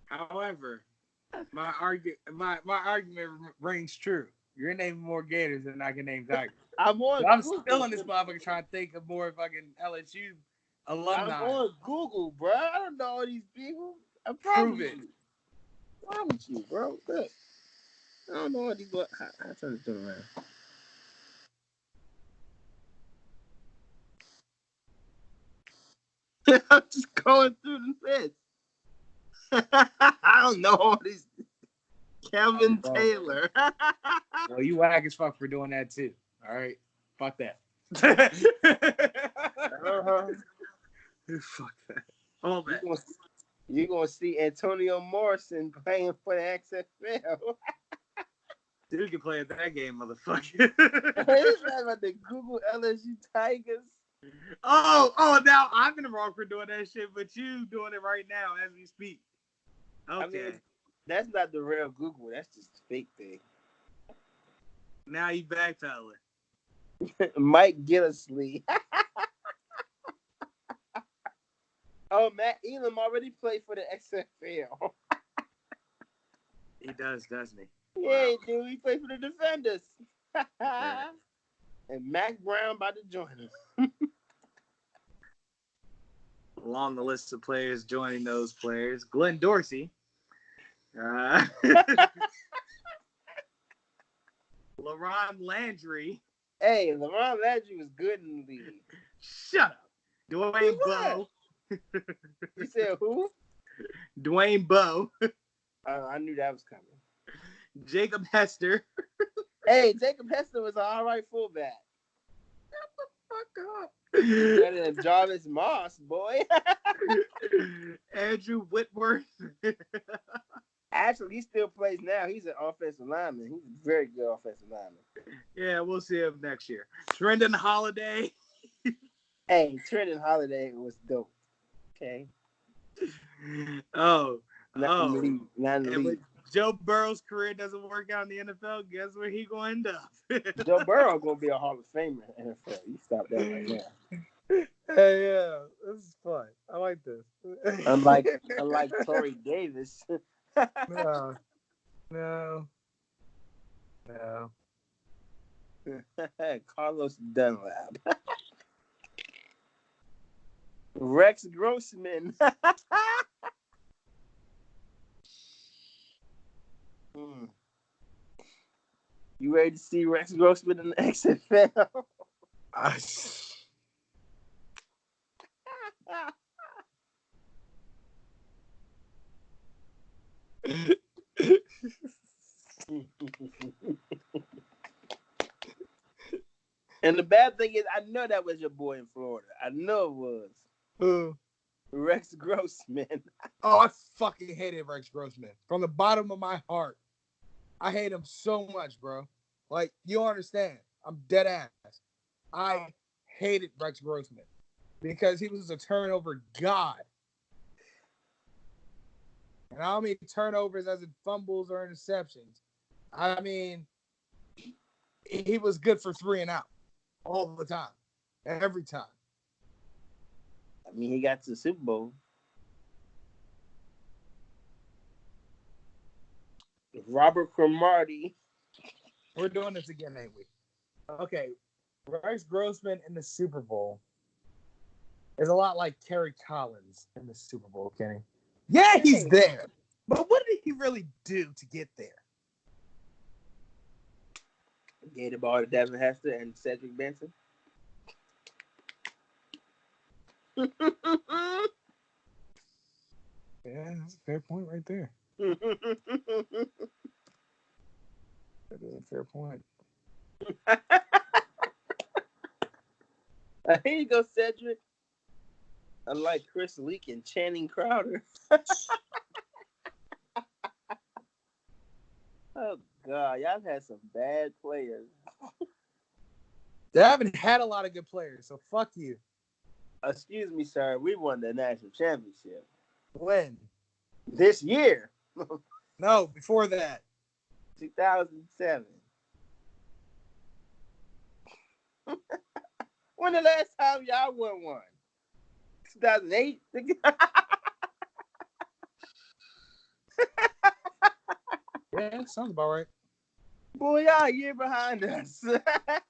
However, my argument rings true. You're naming more Gators than I can name Tigers. I'm still in this motherfucker trying to think of more fucking LSU alumni. I'm on Google, bro. I don't know all these people. Prove it. Why would you, bro? Look. I don't know what these. I turn this thing around. I'm just going through the list. I don't know all these. Kevin Taylor. Well, you whack as fuck for doing that too. All right, fuck that. Uh-huh. Fuck that. All that. You're going to see Antonio Morrison playing for the XFL. Dude can play at that game, motherfucker. He's talking about the Google LSU Tigers. Oh, now I'm in the wrong for doing that shit, but you doing it right now as we speak. Okay. I mean, that's not the real Google. That's just a fake thing. Now you backpedaling. Mike Gillisley. Oh, Matt Elam already played for the XFL. He does, doesn't he? Yeah, dude. He played for the Defenders. And Mac Brown about to join us. Along the list of players joining those players, Glenn Dorsey. LaRon Landry. Hey, LaRon Landry was good in the league. Shut up. Dwayne Bowe. You said who? Dwayne Bowe. I knew that was coming. Jacob Hester. Hey, Jacob Hester was an all right fullback. Shut the fuck up. Better than Jarvis Moss, boy. Andrew Whitworth. Actually, he still plays now. He's an offensive lineman. He's a very good offensive lineman. Yeah, we'll see him next year. Trendon Holiday. Hey, Trendon Holiday was dope. Okay. Not in the league. Joe Burrow's career doesn't work out in the NFL, guess where he gonna end up? Joe Burrow gonna be a Hall of Famer in the NFL. You stop that right now. Hey, yeah, this is fun. I like this. Unlike Torrey Davis. No. Carlos Dunlap. Rex Grossman. You ready to see Rex Grossman in the XFL? And the bad thing is, I know that was your boy in Florida. I know it was. Who? Rex Grossman. Oh, I fucking hated Rex Grossman. From the bottom of my heart. I hate him so much, bro. Like, you don't understand. I'm dead ass. I hated Rex Grossman because he was a turnover god. And I don't mean turnovers as in fumbles or interceptions. I mean, he was good for 3 and out all the time, every time. I mean, he got to the Super Bowl. Robert Cromartie. We're doing this again, ain't we? Okay, Rex Grossman in the Super Bowl is a lot like Kerry Collins in the Super Bowl, Kenny. Yeah, he's there. But what did he really do to get there? Gave the ball to Devin Hester and Cedric Benson. Yeah, that's a fair point right there. That is a fair point. Here you go, Cedric. Unlike Chris Leak and Channing Crowder. Oh, God. Y'all had some bad players. They haven't had a lot of good players, so fuck you. Excuse me, sir. We won the national championship. When? This year. No, before that. 2007. When the last time y'all won one? 2008? Yeah, sounds about right. Boy, y'all a year behind us.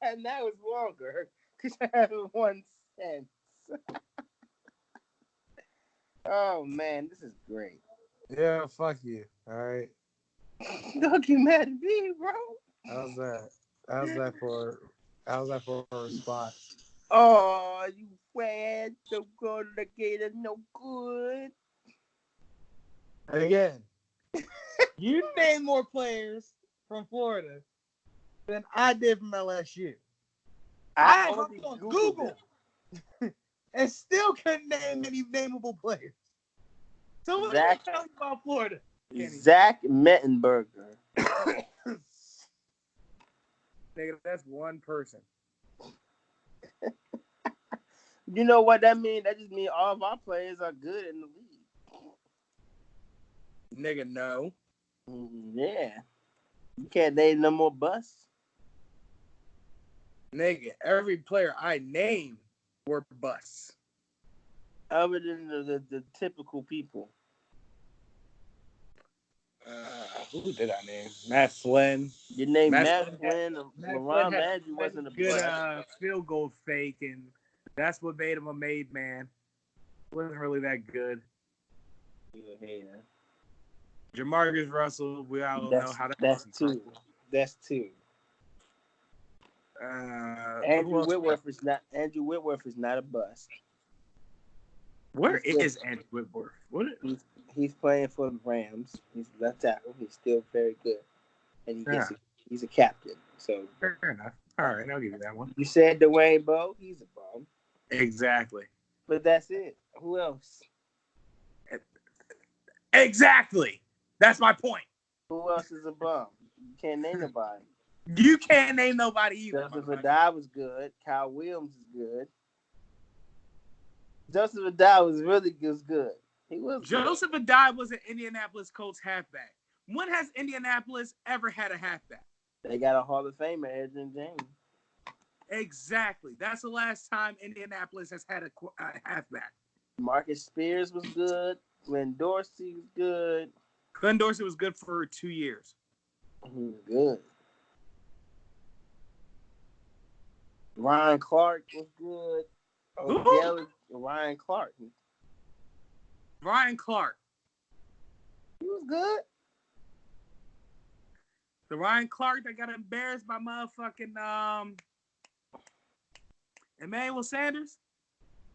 And that was longer. Because I haven't won since. Oh, man. This is great. Yeah, fuck you. All right. Don't get mad at me, bro. How's that? How's that for a response? Oh, you went to go to the Gators, no good. And again, you name more players from Florida than I did from LSU. I hopped on Google and still couldn't name any nameable players. So what Zach- did I tell you about Florida? Kenny? Zach Mettenberger. Nigga, that's one person. You know what that means? That just means all of our players are good in the league. Nigga, no. Yeah. You can't name no more busts. Nigga, every player I named were busts. Other than the typical people. Who did I name? Matt Flynn. You named Matt Flynn Flynn. Flynn LaRon had Landry wasn't a good bust. field goal fake, and that's what made him a made man. Wasn't really that good. You a hater. Jamarcus Russell, we all know how that's two. That's two. Andrew Whitworth is not a bust. Where is Andrew Whitworth? He's playing for the Rams. He's left tackle. He's still very good, and he's a captain. So fair enough. All right, I'll give you that one. You said Dwayne Bowe. He's a bum. Exactly. But that's it. Who else? Exactly. That's my point. Who else is a bum? You can't name nobody. You can't name nobody either. Joseph Adai was good. Kyle Williams is good. Joseph Adai was really good. He was. Joseph Adai was an Indianapolis Colts halfback. When has Indianapolis ever had a halfback? They got a Hall of Famer, Adrian James. Exactly. That's the last time Indianapolis has had a halfback. Marcus Spears was good. Glenn Dorsey was good. Glenn Dorsey was good for 2 years. He was good. Ryan Clark was good. Ryan Clark. Ryan Clark. He was good. The Ryan Clark that got embarrassed by motherfucking Emmanuel Sanders.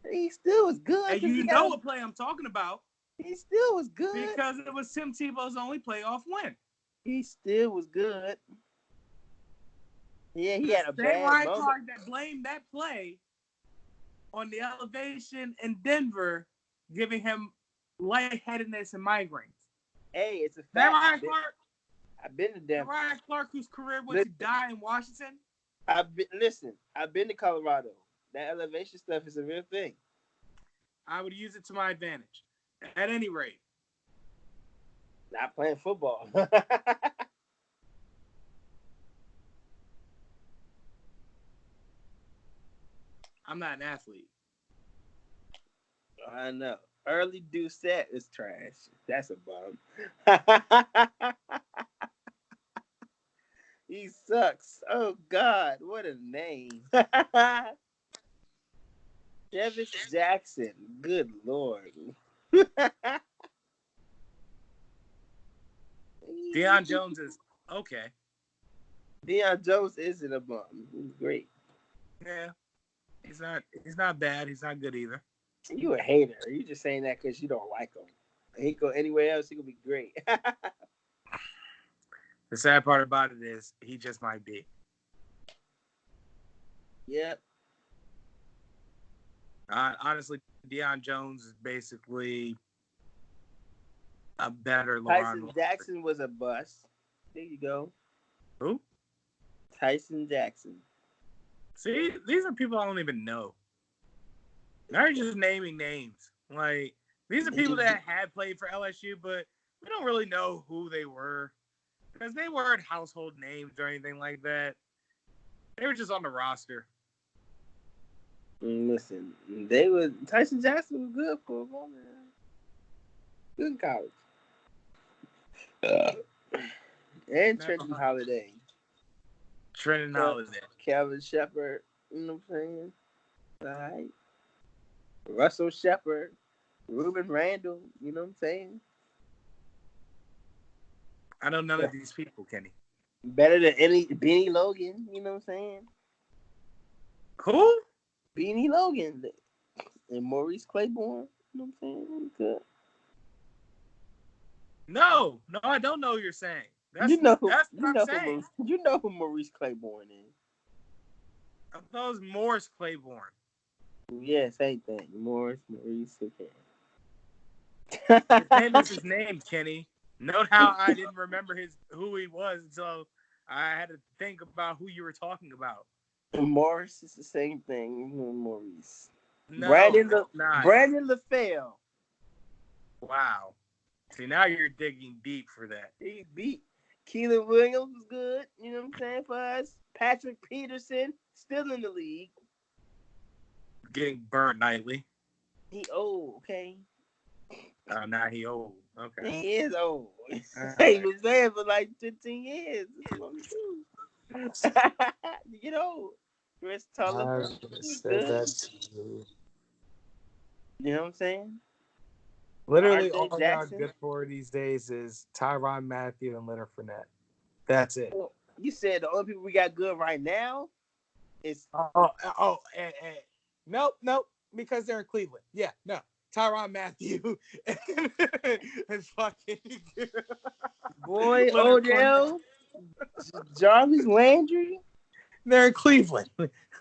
He still was good. And you know what play I'm talking about. He still was good. Because it was Tim Tebow's only playoff win. He still was good. Yeah, he had a bad Ryan moment. Clark that blamed that play on the elevation in Denver, giving him lightheadedness and migraines. Hey, it's a fact. That Ryan Clark. I've been to Denver. Ryan Clark, whose career went to die in Washington. I've been to Colorado. That elevation stuff is a real thing. I would use it to my advantage. At any rate. Not playing football. I'm not an athlete. I know. Early Doucette is trash. That's a bum. He sucks. Oh, God. What a name. Jevis Jackson. Good Lord. Deion Jones is okay. Deion Jones isn't a bum. He's great. Yeah. He's not bad. He's not good either. You a hater. You just saying that because you don't like him. He go anywhere else, he gonna be great. The sad part about it is he just might be. Yep. Honestly, Deion Jones is basically a better Tyson LeBron. Jackson was a bust. There you go. Who? Tyson Jackson. See, these are people I don't even know. Now you're just naming names. Like, these are people that had played for LSU, but we don't really know who they were. Because they weren't household names or anything like that. They were just on the roster. Listen, Tyson Jackson was good for a moment. Good in college. And Trenton Holiday. Trenton Holiday. Calvin Shepard. You know what I'm saying? All right. Russell Shepard. Ruben Randall. You know what I'm saying? I know none of these people, Kenny. Better than any Beanie Logan. You know what I'm saying? Who? Beanie Logan. And Maurice Claiborne. You know what I'm saying? Good. No, I don't know what you're saying. That's what I'm saying. You know who Maurice Claiborne is. I thought it was Morris Claiborne. Yeah, same thing. Maurice, okay. His name is his name, Kenny. Note how I didn't remember who he was until I had to think about who you were talking about. Morris is the same thing. Maurice. No, Brandon not. Brandon LaFell. Wow. See, now you're digging deep for that. He beat Keelan Williams was good. You know what I'm saying for us. Patrick Peterson still in the league. Getting burnt nightly. He old, okay. Now he old. Okay. He is old. Right. He was there for like 15 years. That's what I'm doing. You get old. Chris Tulliver. He's good. You know what I'm saying? Literally, RJ all y'all Jackson. good for these days is Tyrann Mathieu and Leonard Fournette. That's it. Well, you said the only people we got good right now is Nope, because they're in Cleveland. Yeah, no. Tyrann Mathieu and fucking Boy Leonard Odell, Jarvis Landry, they're in Cleveland.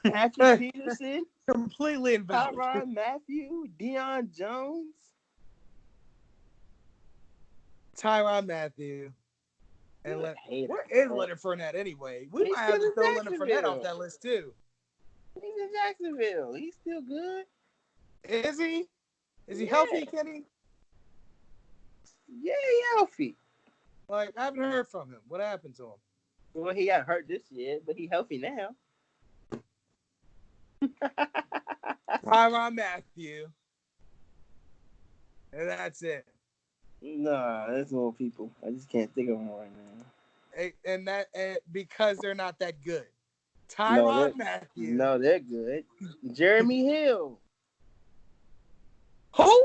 Patrick Peterson, Completely invalid. Tyrann Mathieu, Deion Jones. Tyrann Mathieu. And where is Leonard Fournette anyway? We might have to throw Leonard Fournette off that list too. He's in Jacksonville. He's still good. Is he? Is he healthy, Kenny? Yeah, he healthy. Like, I haven't heard from him. What happened to him? Well, he got hurt this year, but he's healthy now. Tyrann Mathieu. And that's it. Nah, that's more people. I just can't think of them right now. And because they're not that good. Tyrann Mathieu. No, they're good. Jeremy Hill. Who?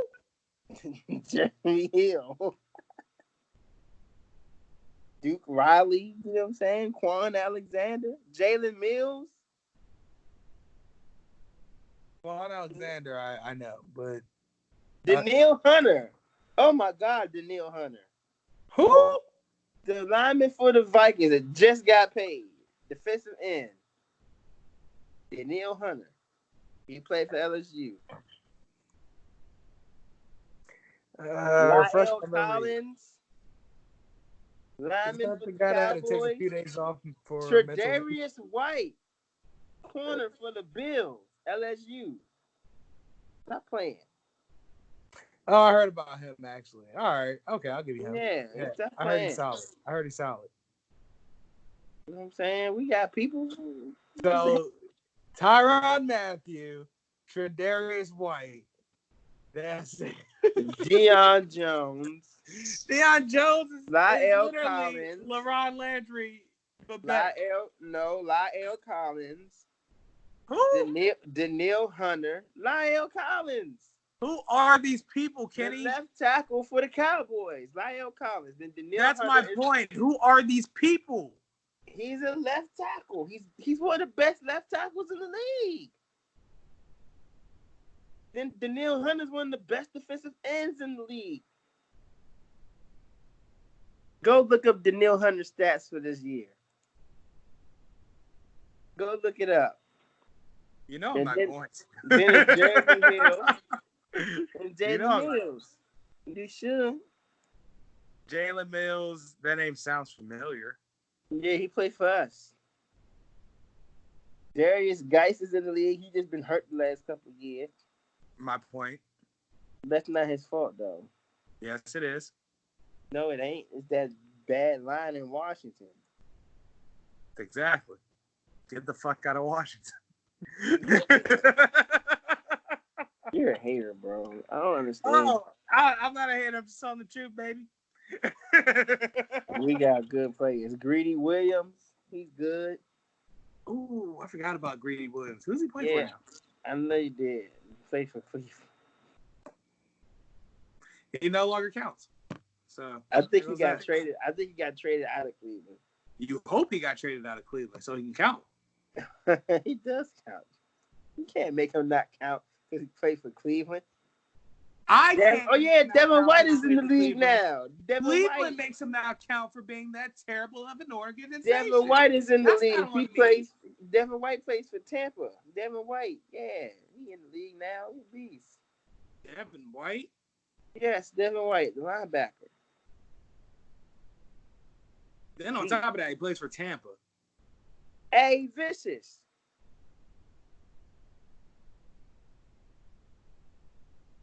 Jeremy Hill. Duke Riley, you know what I'm saying? Quan Alexander. Jalen Mills. Quan Alexander, I know, but Danielle Hunter. Oh my God, Danielle Hunter. who? The lineman for the Vikings that just got paid. Defensive end. Danielle Hunter. He played for LSU. Lyle Collins. Lineman for the Cowboys. Takes a few days off for Tre'Davious White. Corner for the Bills. LSU. Stop playing. Oh, I heard about him actually. All right, okay, I'll give you him. Yeah. I heard he's solid. You know what I'm saying? We got people. So, Tyrann Mathieu, Tre'Davious White. That's it. Deion Jones. Deion Jones is Lyle literally Collins. LaRon Landry. But Lyle Collins. Who? Danielle Hunter. Lyle Collins. Who are these people, Kenny? The left tackle for the Cowboys. Lyle Collins. Then That's my point. Who are these people? He's a left tackle. He's one of the best left tackles in the league. Then Danielle Hunter's one of the best defensive ends in the league. Go look up Danielle Hunter's stats for this year. Go look it up. You know I'm not going to. Then it's Jeremy Hill and Jalen Mills. You should. Jalen Mills, that name sounds familiar. Yeah, he played for us. Darius Geis is in the league. He just been hurt the last couple of years. My point. That's not his fault, though. Yes, it is. No, it ain't. It's that bad line in Washington. Exactly. Get the fuck out of Washington. You're a hater, bro. I don't understand. Oh, I'm not a hater. I'm just telling the truth, baby. We got good players. Greedy Williams, he's good. Ooh, I forgot about Greedy Williams. Who's he playing for now? I know you did. He played for Cleveland. He no longer counts. So I think he got traded. I think he got traded out of Cleveland. You hope he got traded out of Cleveland so he can count. He does count. You can't make him not count because he played for Cleveland. Devin White is in the league now. Cleveland makes him now count for being that terrible of an organization. Devin White is in the league. Devin White plays for Tampa. Devin White, yeah, he in the league now. He's a beast. Devin White? Yes, Devin White, the linebacker. Then on top of that, he plays for Tampa. Hey, Vicious.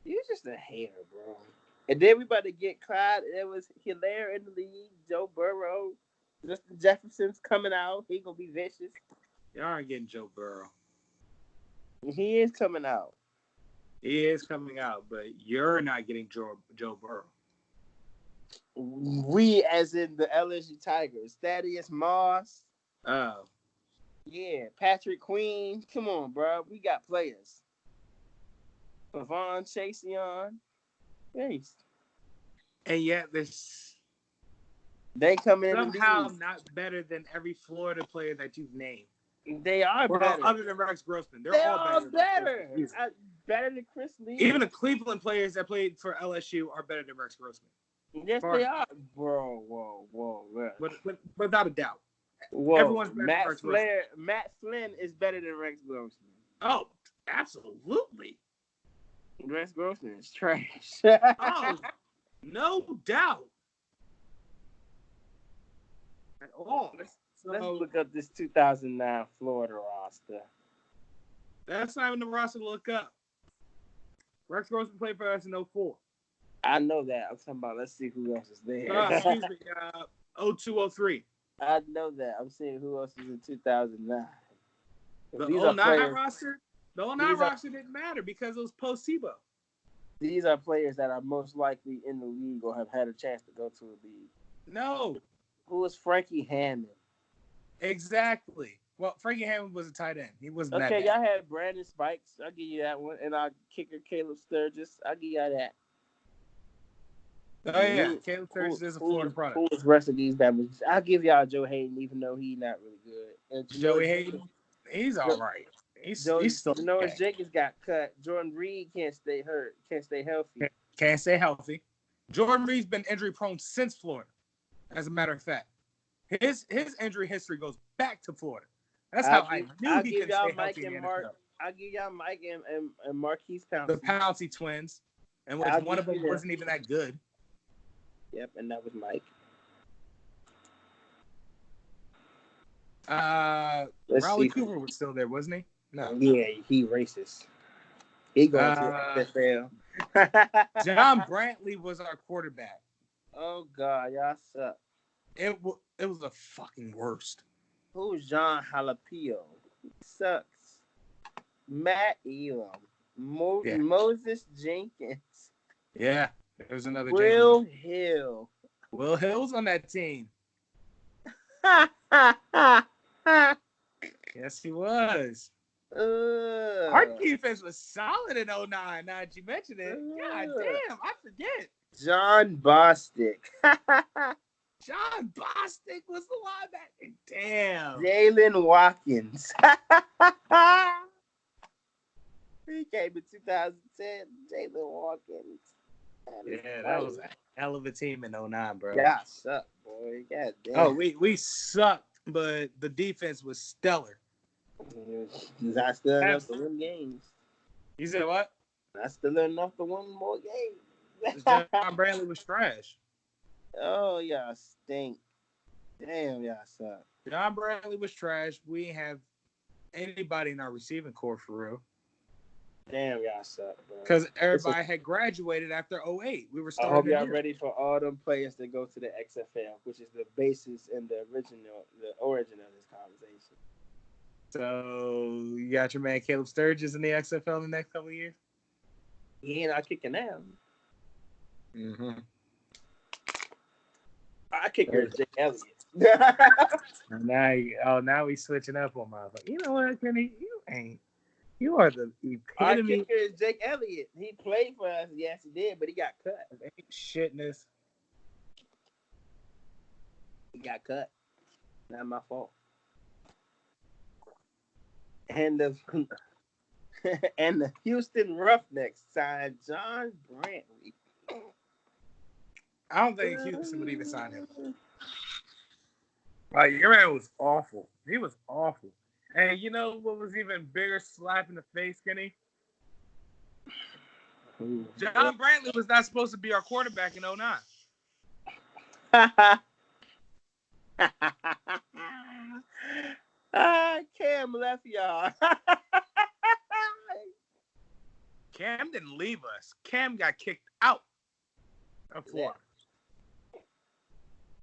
You just a hater, bro. And then we about to get Clyde. It was Hilaire in the league. Joe Burrow. Justin Jefferson's coming out. He gonna be vicious. Y'all aren't getting Joe Burrow. He is coming out. He is coming out, but you're not getting Joe Burrow. We, as in the LSU Tigers. Thaddeus Moss. Oh. Yeah, Patrick Queen. Come on, bro. We got players. Pavon Chaseon. Yes. And yet this They coming in somehow the league. not better than every Florida player that you've named. They are better. Other than Rex Grossman. They're all better. Better than Chris Lee. Even the Cleveland players that played for LSU are better than Rex Grossman. Yes, they are. Bro, whoa. Without a doubt. Whoa. Everyone's better than Rex Grossman. Matt Flynn is better than Rex Grossman. Oh, absolutely. Rex Grossman is trash. Oh, no doubt. At all. Let's look up this 2009 Florida roster. That's not even the roster to look up. Rex Grossman played for us in 04. I know that. I'm talking about, let's see who else is there. Excuse me, 0203. I know that. I'm seeing who else is in 2009. The 09 roster? The 09 roster didn't matter because it was post-Tebow. These are players that are most likely in the league or have had a chance to go to the league. No. Who is Frankie Hammond? Exactly. Well, Frankie Hammond was a tight end. He wasn't that Okay, bad. y'all had Brandon Spikes. I'll give you that one. And our kicker, Caleb Sturgis. I'll give y'all that. Oh, yeah. Caleb Sturgis is a Florida product. Who was the rest of these damages? I'll give y'all Joe Hayden, even though he's not really good. And Joey Hayden, he's all right. He's still Janoris Jenkins got cut. Jordan Reed can't stay hurt. Can't stay healthy. Can't stay healthy. Jordan Reed's been injury prone since Florida. As a matter of fact, his injury history goes back to Florida. That's how I knew he could stay healthy in the NFL. I'll give y'all Mike and Marquise Pouncey. The Pouncey twins, and one of them wasn't even that good. Yep, and that was Mike. Raleigh Cooper was still there, wasn't he? No. Yeah, he racist. He going to the NFL. John Brantley was our quarterback. Oh God, y'all suck. It was the fucking worst. Who's John Jalapeno? He sucks. Matt Elam. Moses Jenkins. Yeah, there's another Will Hill. Will Hill's on that team. Yes, he was. Our defense was solid in 09. Now that you mention it, God damn, I forget. John Bostic. John Bostic was the linebacker. Damn. Jalen Watkins. He came in 2010. Jalen Watkins. That was a hell of a team in 09, bro. Yeah, sucked, boy. God damn. Oh, we sucked, but the defense was stellar. Not still enough to win games. You said what? Not still enough to win more games. John Brantley was trash. Oh, y'all stink. Damn, y'all suck. John Brantley was trash. We didn't have anybody in our receiving corps for real. Damn, y'all suck, bro. Because everybody had graduated after 08. We were starting. I hope y'all ready for all them players to go to the XFL, which is the basis and the origin of this conversation. So you got your man Caleb Sturgis in the XFL in the next couple of years? He ain't out kicking them. Mm-hmm. I kick her Jake Elliott. Now we switching up on my. You know what, Kenny? You ain't. You are the epitome. Our kicker is Jake Elliott. He played for us. Yes, he did, but he got cut. Ain't shitness. He got cut. Not my fault. And the Houston Roughnecks signed John Brantley. I don't think Houston would even sign him. Like, your man was awful. He was awful. And you know what was even bigger slap in the face, Kenny? Ooh. John Brantley was not supposed to be our quarterback in 09. Cam left y'all. Cam didn't leave us. Cam got kicked out of Florida.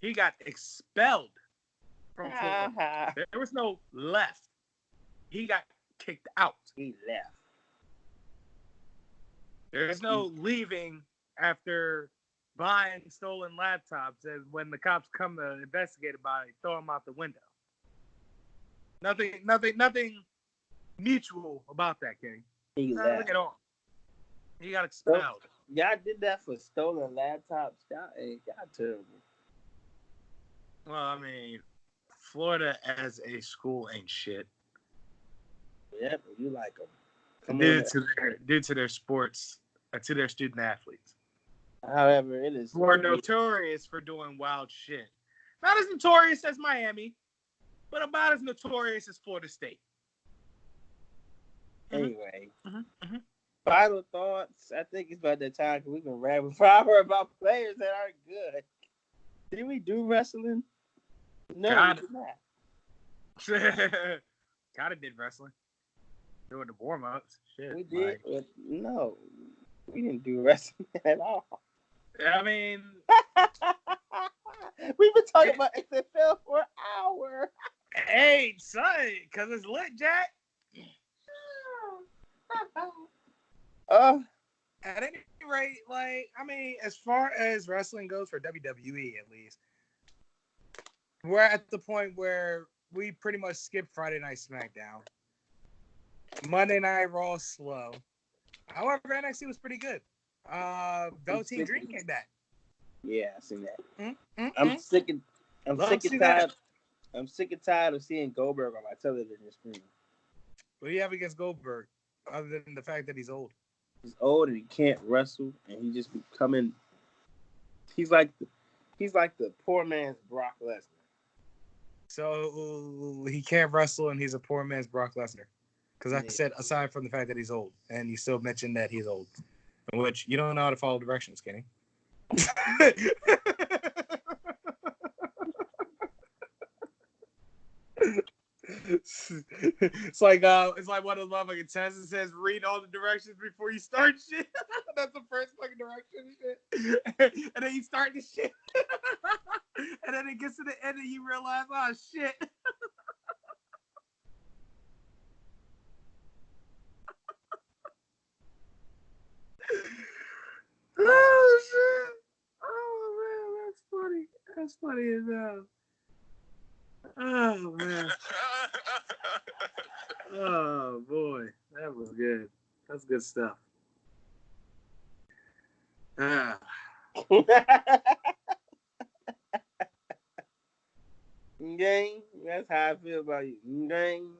He got expelled from Florida. There was no left. He got kicked out. He left. There's no leaving after buying stolen laptops, and when the cops come to investigate about it, throw them out the window. Nothing mutual about that, Kenny. He left. Look at all. He got expelled. Y'all did that for stolen laptops. Y'all terrible. Well, I mean, Florida as a school ain't shit. Yep, you like them. Due to their sports, to their student athletes. However, it is. We're notorious for doing wild shit. Not as notorious as Miami, but about as notorious as Florida State. Anyway, Mm-hmm. final thoughts. I think it's about that time because we've been rambling forever about players that aren't good. Did we do wrestling? No, we did not. Kinda did wrestling. Doing the warm-ups. Shit. We did. No, we didn't do wrestling at all. I mean, we've been talking about XFL for an hour. Hey, son, because it's lit, Jack. At any rate, as far as wrestling goes for WWE, at least, we're at the point where we pretty much skipped Friday Night SmackDown. Monday Night Raw slow. However, NXT was pretty good. Velveteen Dream came back. Yeah, I seen that. I'm sick and tired of seeing Goldberg on my television screen. What do you have against Goldberg, other than the fact that he's old? He's old and he can't wrestle, and he just becoming. He's like the poor man's Brock Lesnar. So he can't wrestle, and he's a poor man's Brock Lesnar. Because I said, aside from the fact that he's old, and you still mentioned that he's old, in which you don't know how to follow directions, Kenny. It's like one of those motherfucking tests that says read all the directions before you start shit. That's the first fucking direction shit. And then you start the shit. And then it gets to the end and you realize, oh shit. Oh shit. Oh man, that's funny. That's funny as hell. Oh man. Oh boy, that was good. That's good stuff. Gang, that's how I feel about you. Gang.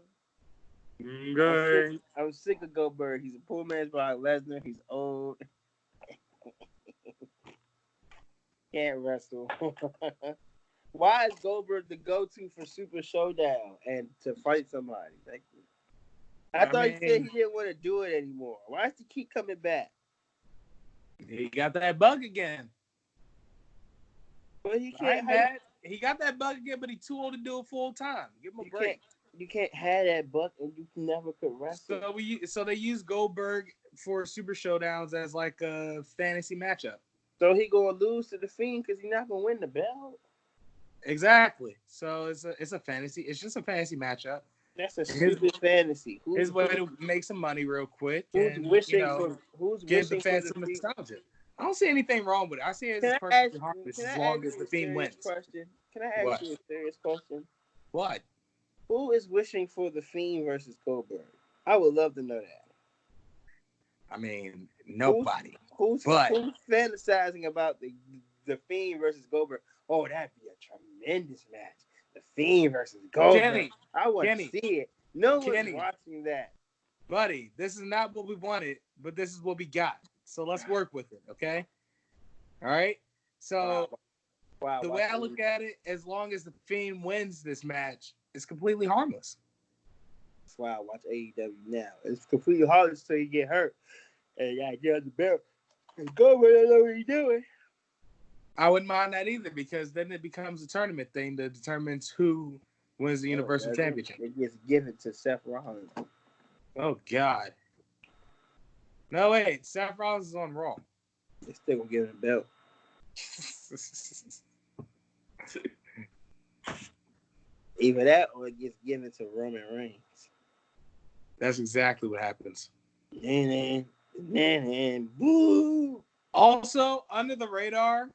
I'm sick of Goldberg. He's a poor man's Brock Lesnar. He's old. Can't wrestle. Why is Goldberg the go-to for Super Showdown and to fight somebody? I thought he said he didn't want to do it anymore. Why does he keep coming back? He got that bug again. But he can't. He got that bug again, but he's too old to do it full time. Give him a break. You can't have that bug and you never could wrestle. So they use Goldberg for Super Showdowns as like a fantasy matchup. So he gonna lose to the Fiend because he's not gonna win the belt. Exactly. So it's a fantasy. It's just a fantasy matchup. That's a stupid fantasy. His way to make some money real quick. Who's and, wishing give the fans some nostalgia? I don't see anything wrong with it. I see it as perfectly harmless as long as the Fiend wins. Can I ask you a serious question? What? Who is wishing for the Fiend versus Goldberg? I would love to know that. I mean, nobody. Who's fantasizing about the Fiend versus Goldberg? Oh, that'd be a tremendous match. The Fiend versus Goldberg. I want to see it. No one's watching that. Buddy, this is not what we wanted, but this is what we got. So let's work with it, okay? All right? So the way I look at it, as long as the Fiend wins this match, it's completely harmless. That's why I watch AEW now. It's completely harmless until you get hurt. Hey, gotta get on the belt. And go where they know what he's doing. I wouldn't mind that either because then it becomes a tournament thing that determines who wins the Universal Championship. It gets given to Seth Rollins. Oh, God. No, wait. Seth Rollins is on Raw. They still gonna give him a belt. Either that or it gets given to Roman Reigns. That's exactly what happens. Boo. Also, under the radar,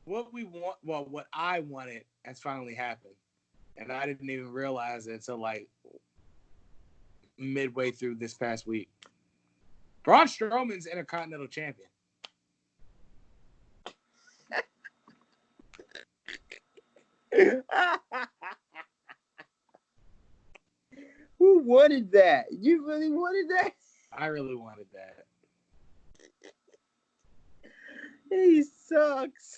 what I wanted has finally happened. And I didn't even realize it until like midway through this past week. Braun Strowman's Intercontinental Champion. Who wanted that? You really wanted that? I really wanted that. He sucks.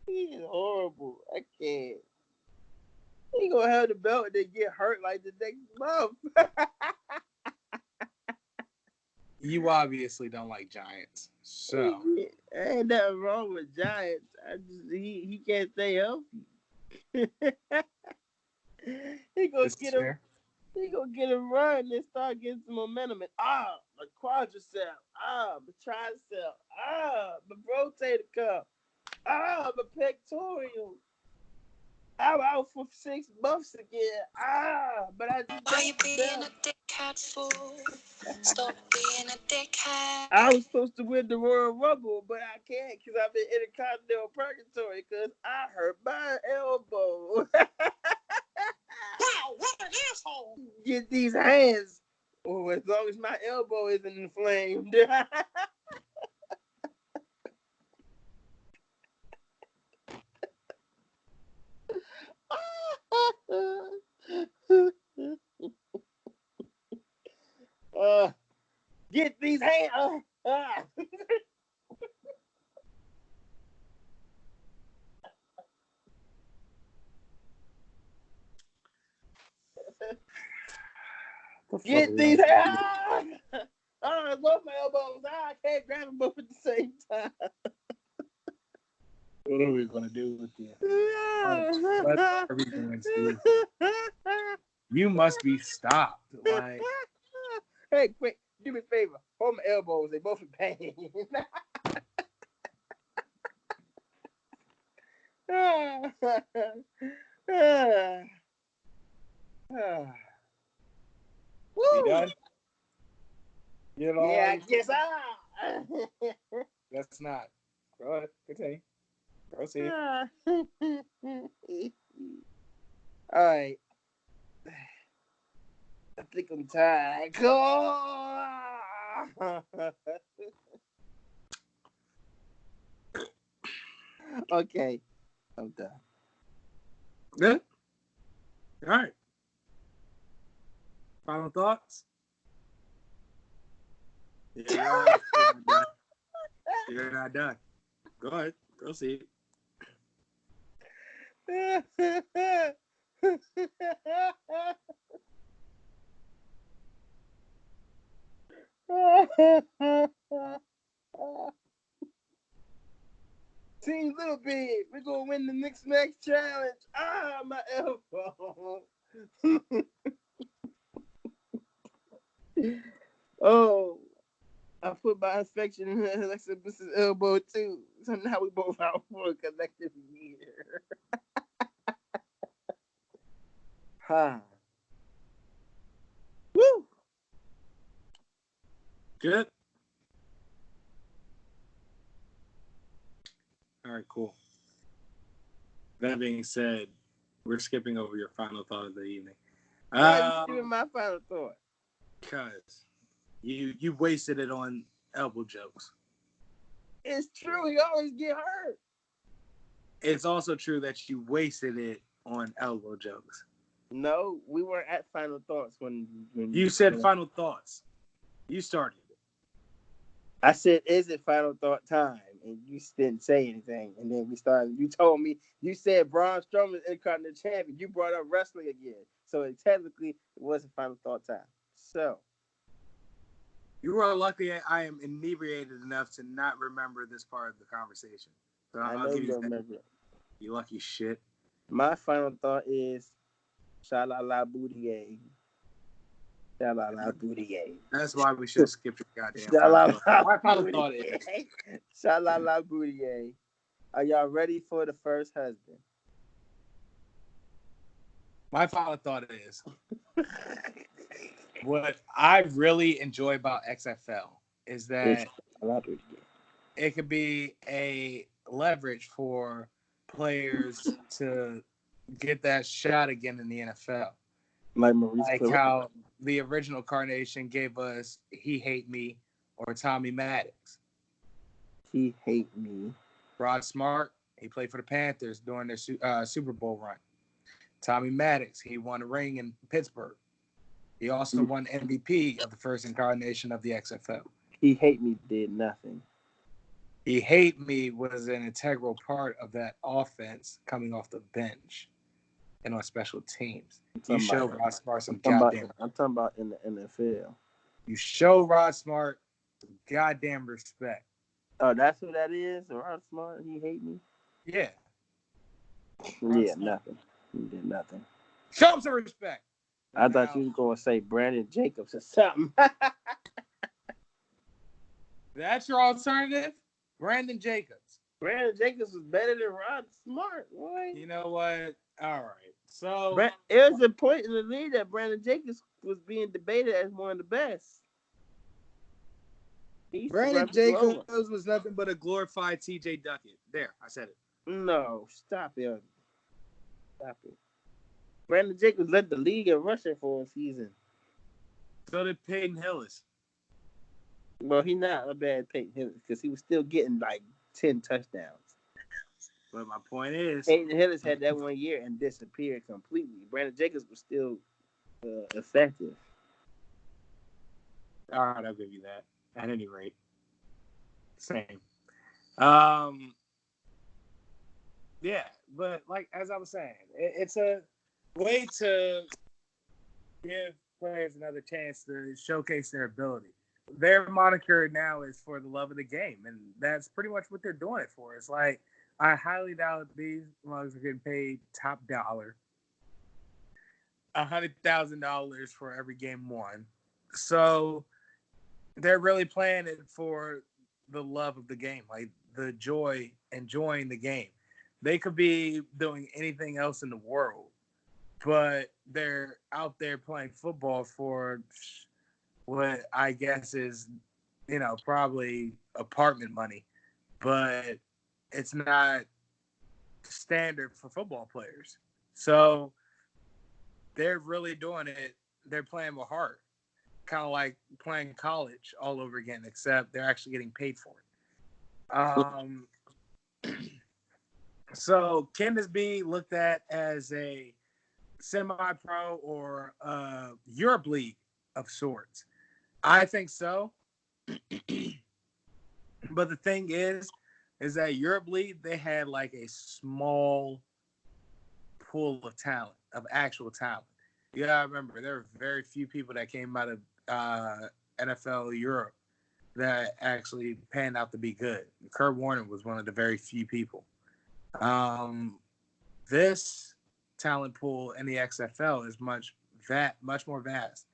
He's horrible. I can't. He gonna have the belt and then get hurt like the next month. You obviously don't like Giants, so ain't nothing wrong with Giants. He can't stay healthy. He gonna this is get fair. He gonna get a run and start getting some momentum. And my quadricep, my tricep, my rotator cuff, my pectoral. I'm out for 6 months again. But I just Why you being a dickhead fool? Stop being a dickhead. I was supposed to win the Royal Rumble, but I can't because I've been intercontinental purgatory because I hurt my elbow. Wow, what an asshole! Get these hands. Oh, as long as my elbow isn't inflamed. Get these hands. Get these hands. I love my elbows. I can't grab them both at the same time. What are we gonna do with you? What are we going to do? You must be stopped. Like, hey, quick, do me a favor. Hold my elbows. They both in pain. you done? You know, Yeah, I guess that's not. Go ahead, continue. Proceed. All right. I think I'm tired. Okay, I'm done. Good. All right. Final thoughts? Yeah, you're not done. Go ahead. Proceed. Team Little Big, we're gonna win the Mixed Match Challenge. My elbow. Oh, I put my infection in Alexa's elbow too. So now we both out for a collective year. Woo! Good. All right, cool. That being said, we're skipping over your final thought of the evening. Why you giving my final thought? Because you wasted it on elbow jokes. It's true. He always get hurt. It's also true that you wasted it on elbow jokes. No, we weren't at final thoughts when you said final thoughts. You started it. I said, "Is it final thought time?" And you didn't say anything. And then we started. You told me you said Braun Strowman is Intercontinental Champion. You brought up wrestling again, so technically it wasn't final thought time. So You are lucky I am inebriated enough to not remember this part of the conversation. So I I'll know give you you don't that. remember it. You lucky shit. My final thought is Sha-la-la booty. Sha-la-la booty. That's why we should have skipped your goddamn final Sha-la-la thought. My final booty. thought is Sha-la-la booty. Are y'all ready for the first husband? my final thought is what I really enjoy about XFL is that Sha-la-la booty. it could be a leverage for players to get that shot again in the NFL. Like Maurice Like Claret. how the original Carnation gave us He Hate Me or Tommy Maddox. He hate me. Rod Smart, he played for the Panthers during their Super Bowl run. Tommy Maddox, he won a ring in Pittsburgh. He also won MVP of the first incarnation of the XFL. He hate me did nothing. He Hate Me was an integral part of that offense coming off the bench and on special teams. You show Rod Smart some goddamn. I'm talking about in the NFL. You show Rod Smart some goddamn respect. Oh, that's who that is? Rod Smart? He hate me? Yeah. Yeah, nothing. He did nothing. Show him some respect. I thought you was going to say Brandon Jacobs or something. That's your alternative? Brandon Jacobs. Brandon Jacobs was better than Rod Smart. Boy. You know what? All right. So it was a point in the league that Brandon Jacobs was being debated as one of the best. Brandon Jacobs was nothing but a glorified TJ Duckett. There, I said it. No, stop it. Stop it. Brandon Jacobs led the league in rushing for a season. So did Peyton Hillis. Well, he's not a bad Peyton Hillis because he was still getting like 10 touchdowns. But my point is, Peyton Hillis had that 1 year and disappeared completely. Brandon Jacobs was still effective. All right, I'll give you that. At any rate, same. Yeah, but like as I was saying, it's a way to give players another chance to showcase their ability. Their moniker now is for the love of the game, and that's pretty much what they're doing it for. It's like I highly doubt these mugs are getting paid top dollar, $100,000 for every game won. So they're really playing it for the love of the game, like the joy, enjoying the game. They could be doing anything else in the world, but they're out there playing football for what I guess is, probably apartment money, but it's not standard for football players. So they're really doing it. They're playing with heart, kind of like playing college all over again, except they're actually getting paid for it. So can this be looked at as a semi-pro or Europe league of sorts? I think so. But the thing is that Europe league, they had like a small pool of talent, of actual talent. You gotta remember, there were very few people that came out of NFL Europe that actually panned out to be good. Kurt Warner was one of the very few people. This talent pool in the XFL is much more vast,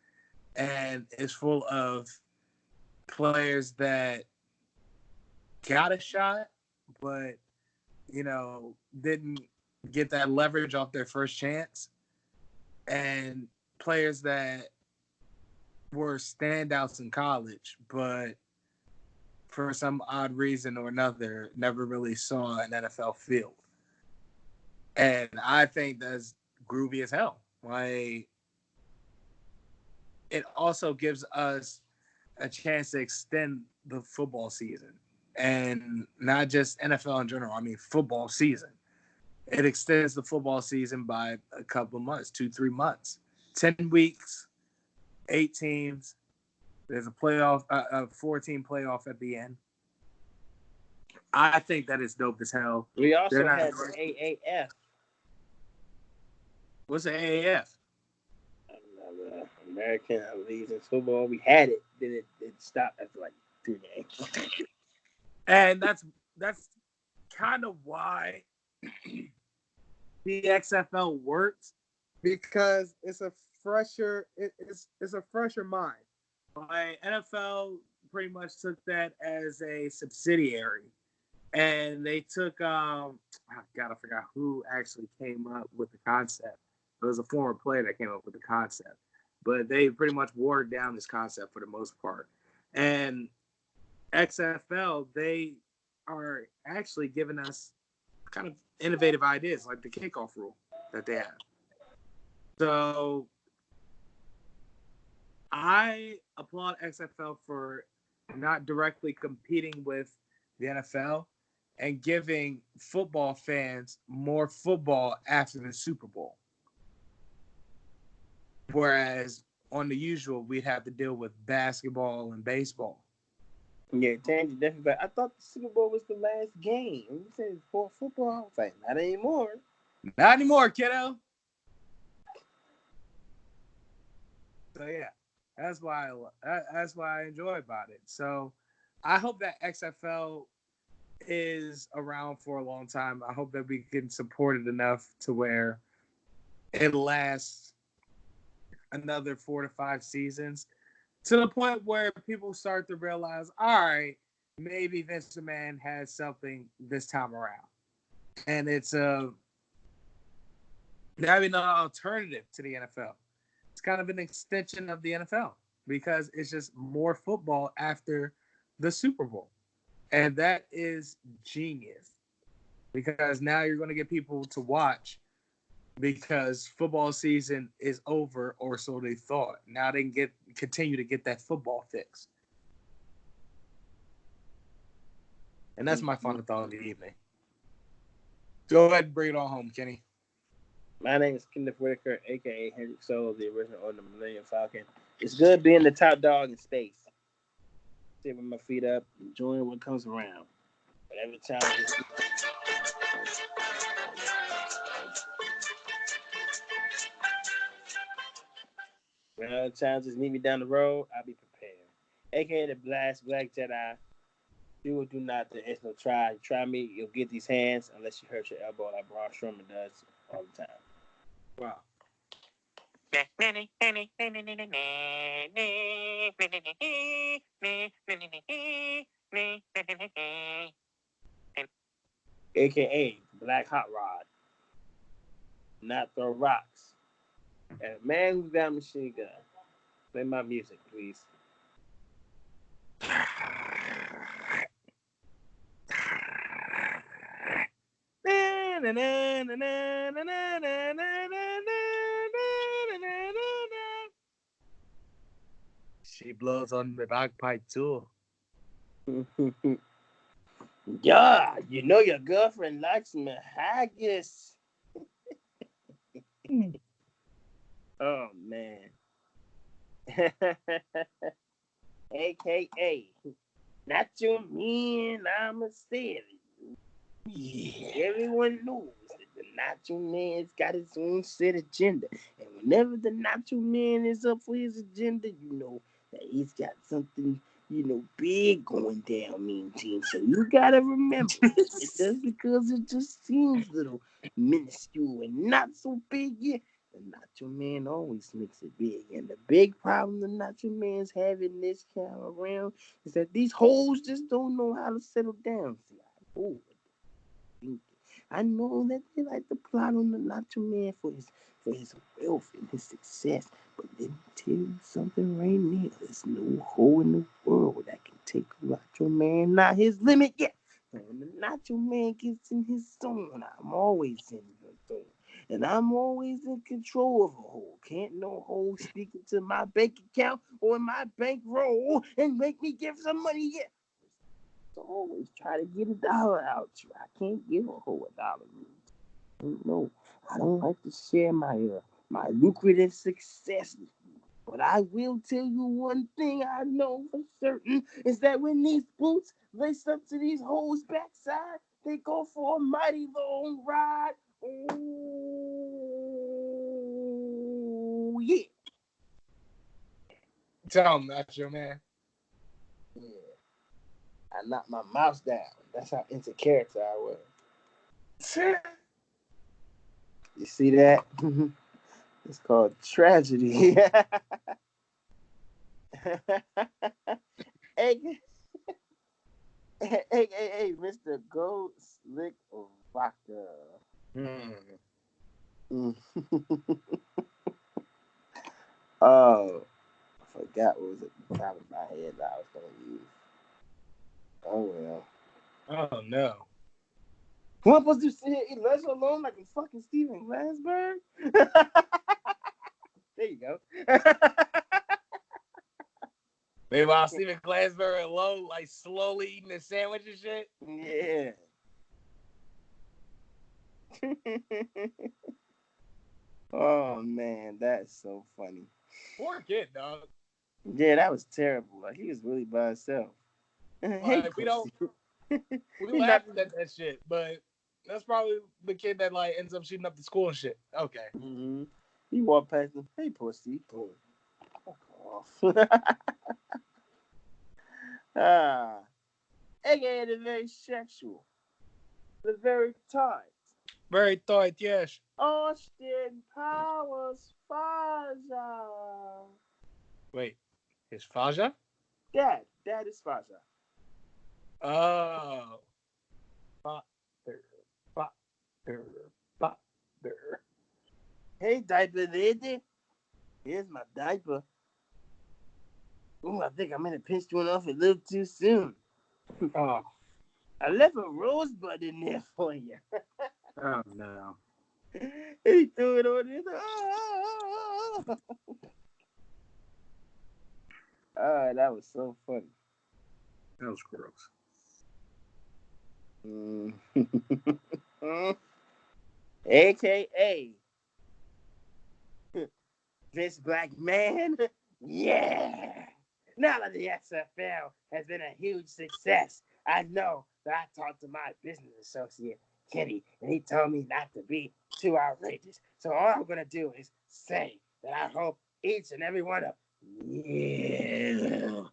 and is full of players that got a shot, but didn't get that leverage off their first chance, and players that were standouts in college, but for some odd reason or another, never really saw an NFL field. And I think that's groovy as hell. Like, it also gives us a chance to extend the football season, and not just NFL in general. I mean, football season. It extends the football season by a couple of months, 2-3 months, 10 weeks, 8 teams. There's a playoff, a 4-team playoff at the end. I think that is dope as hell. We also had the AAF. What's the AAF? American leagues and football. We had it, then it stopped after like 2 games. And that's kind of why the XFL works, because it's a fresher it's a fresher mind. like NFL pretty much took that as a subsidiary, and they took oh God, I forgot who actually came up with the concept. It was a former player that came up with the concept, but they pretty much watered down this concept for the most part. And XFL, they are actually giving us kind of innovative ideas like the kickoff rule that they have. So I applaud XFL for not directly competing with the NFL and giving football fans more football after the Super Bowl. Whereas on the usual, we'd have to deal with basketball and baseball. Yeah, Tangy definitely. But I thought the Super Bowl was the last game. You said for football. I was like, not anymore. Not anymore, kiddo. So yeah, that's why I enjoy about it. So I hope that XFL is around for a long time. I hope that we can support it enough to where it lasts another 4 to 5 seasons, to the point where people start to realize, all right, maybe Vince McMahon has something this time around, and it's having an alternative to the NFL. It's kind of an extension of the NFL because it's just more football after the Super Bowl. And that is genius because now you're going to get people to watch because football season is over, or so they thought. Now they can continue to get that football fix. And that's my final thought of the evening. Go ahead and bring it on home, Kenny. My name is Kenneth Whitaker, a.k.a. Hendrick Soul, the original owner of the Millennium Falcon. It's good being the top dog in space. Sitting with my feet up, enjoying what comes around. Whatever challenges. Whatever challenges meet me down the road, I'll be prepared. A.k.a. the Blast Black Jedi. Do or do not, there is no try. You try me, you'll get these hands unless you hurt your elbow like Braun Strowman does all the time. Wow. A.k.a. Black Hot Rod. Not throw rocks. And a man who's got a machine gun. Play my music, please. She blows on the bagpipe too. Yeah, you know your girlfriend likes me haggis. Oh, man. A.K.A. Not your man, I'm a savage. Yeah. Everyone knows that the Nacho Man's got his own set agenda. And whenever the Nacho Man is up for his agenda, you know that he's got something, big going down, mean team. So you gotta remember, just because it just seems little minuscule and not so big yet, the Nacho Man always makes it big. And the big problem the Nacho Man's having this time around is that these hoes just don't know how to settle down. See, I know that they like to plot on the Nacho Man for his wealth and his success, but let me tell you something right now. There's no hole in the world that can take Nacho Man, not his limit yet. When the Nacho Man gets in his zone, I'm always in the zone. And I'm always in control of a hole. Can't no hole sneak into my bank account or my bankroll and make me give some money yet. So always try to get $1 out you. I can't give a whole $1. No, I don't like to share my lucrative success with you. But I will tell you one thing I know for certain is that when these boots lace up to these hoes' backside, they go for a mighty long ride. Oh yeah. Tell him that's your man. Yeah. I knocked my mouse down. That's how into character I was. You see that? It's called tragedy. hey, hey, Mr. Gold Slick Vodka. Oh, I forgot what was at the top of my head that I was going to use. Oh, well. Oh, no. Who am I supposed to sit here eat lunch alone like a fucking Steven Glansberg? There you go. Meanwhile, Steven Glansberg alone, like slowly eating a sandwich and shit. Yeah. Oh man, that's so funny. Poor kid, dog. Yeah, that was terrible. Like he was really by himself. Hey, Like, we He laughed at that shit, but that's probably the kid that like ends up shooting up the school and shit. Okay. Mm-hmm. He walked past him. Hey, pussy. Fuck off. AKA the very sexual, the very tight. Very tight, yes. Austin Powers Faja. Wait, is Faja? Dad is Faja. Oh. Father. Hey, diaper lady. Here's my diaper. Ooh, I think I might have pinched one off a little too soon. Oh. I left a rosebud in there for you. Oh, no. He threw it on there. Oh, that was so funny. That was gross. AKA this black man. Yeah. Now that the XFL has been a huge success, I know that I talked to my business associate, Kenny, and he told me not to be too outrageous. So all I'm going to do is say that I hope each and every one of you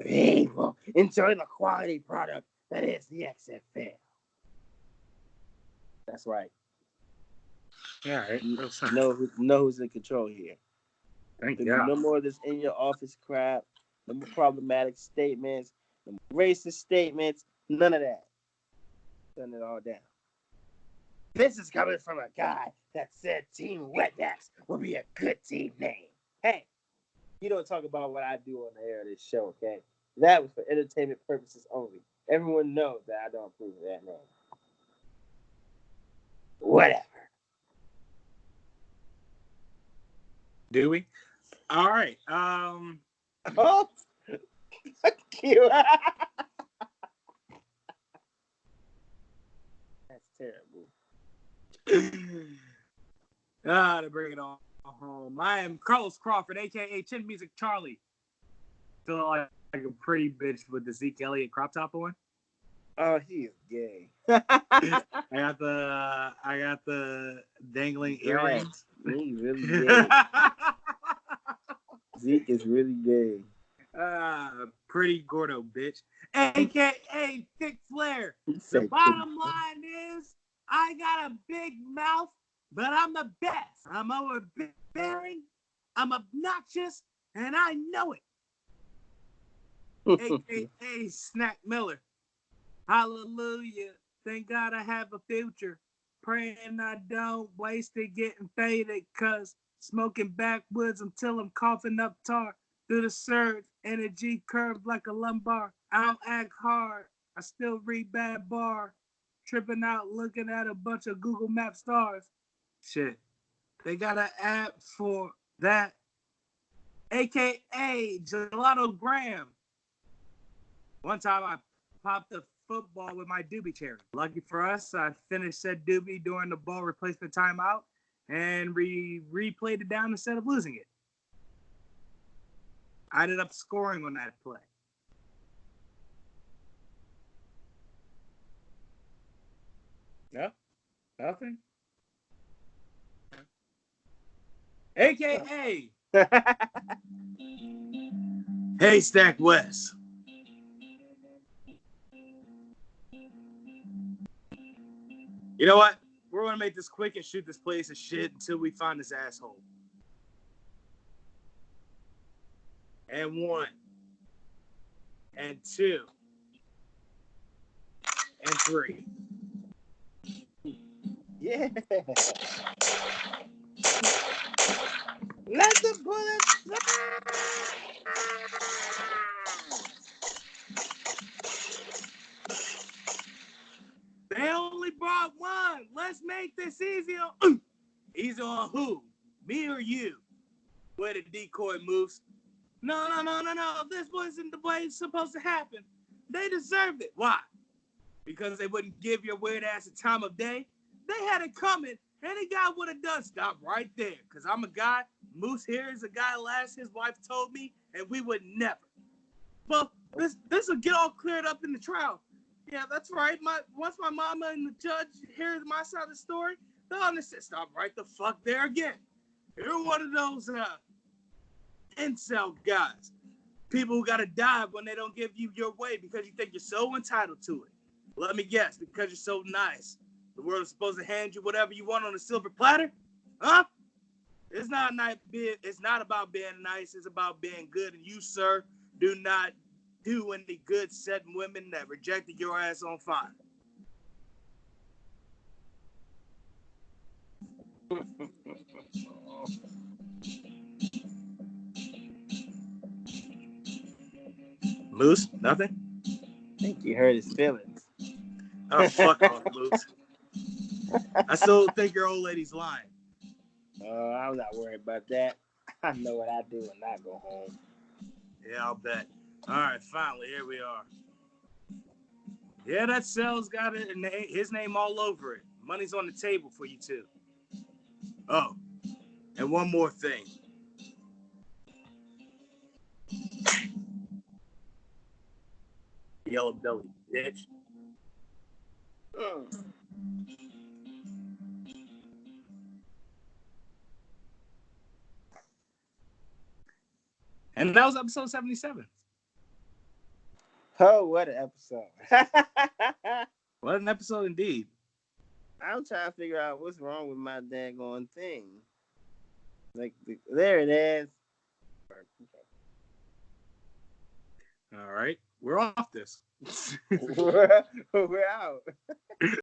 people enjoy the quality product that is the XFL. That's right. All right. Know who's in control here. Thank There'll you. be no more of this in your office crap, no more problematic statements, no more racist statements, none of that. Turn it all down. This is coming from a guy that said Team Wetbacks would be a good team name. Hey, you don't talk about what I do on the air of this show, okay? That was for entertainment purposes only. Everyone knows that I don't approve of that name. Whatever. Do we? All right. Oh, fuck you. That's terrible. To bring it all home. I am Carlos Crawford, aka Chin Music Charlie. Still like a pretty bitch with the Zeke Elliott crop top on. Oh, he is gay. I got the dangling earrings. He's really gay. Zeke is really gay. Pretty gordo bitch. AKA Thick Flair. The bottom line is I got a big mouth, but I'm the best. I'm overbearing, I'm obnoxious, and I know it. AKA Snack Miller. Hallelujah. Thank God I have a future. Praying I don't waste it getting faded, cause smoking backwoods until I'm coughing up tar. Through the surge, energy curved like a lumbar. I don't act hard. I still read bad bar. Tripping out looking at a bunch of Google Map stars. Shit. They got an app for that. AKA Gelato Graham. One time I popped a football with my doobie cherry. Lucky for us, I finished said doobie during the ball replacement timeout and replayed it down instead of losing it. I ended up scoring on that play. No, nothing. AKA Haystack West. You know what? We're going to make this quick and shoot this place of shit until we find this asshole. And 1. And 2. And 3. Yeah. Let the bullets fly. They only brought 1. Let's make this easy on... Easy on who? Me or you? Where the decoy moves. No. This wasn't the way it's supposed to happen. They deserved it. Why? Because they wouldn't give your weird ass a time of day? They had it coming. Any guy would have done. Stop right there. Because I'm a guy. Moose here is a guy last his wife told me, and we would never. Well, this will get all cleared up in the trial. Yeah, that's right. Once my mama and the judge hear my side of the story, they'll understand. Stop right the fuck there again. You're one of those incel guys. People who gotta die when they don't give you your way because you think you're so entitled to it. Let me guess, because you're so nice. The world is supposed to hand you whatever you want on a silver platter? Huh? It's not about being nice, it's about being good. And you, sir, do not do any good setting women that rejected your ass on fire. Moose, nothing? I think he hurt his feelings. Oh, fuck off, Moose. I still think your old lady's lying. I'm not worried about that. I know what I do when I go home. Yeah, I'll bet. All right, finally, here we are. Yeah, that cell's got his name all over it. Money's on the table for you, too. Oh, and one more thing. Yellow belly, bitch. And that was episode 77. Oh, what an episode. What an episode indeed. I'm trying to figure out what's wrong with my daggone thing. Like, there it is. All right, we're off this. We're out.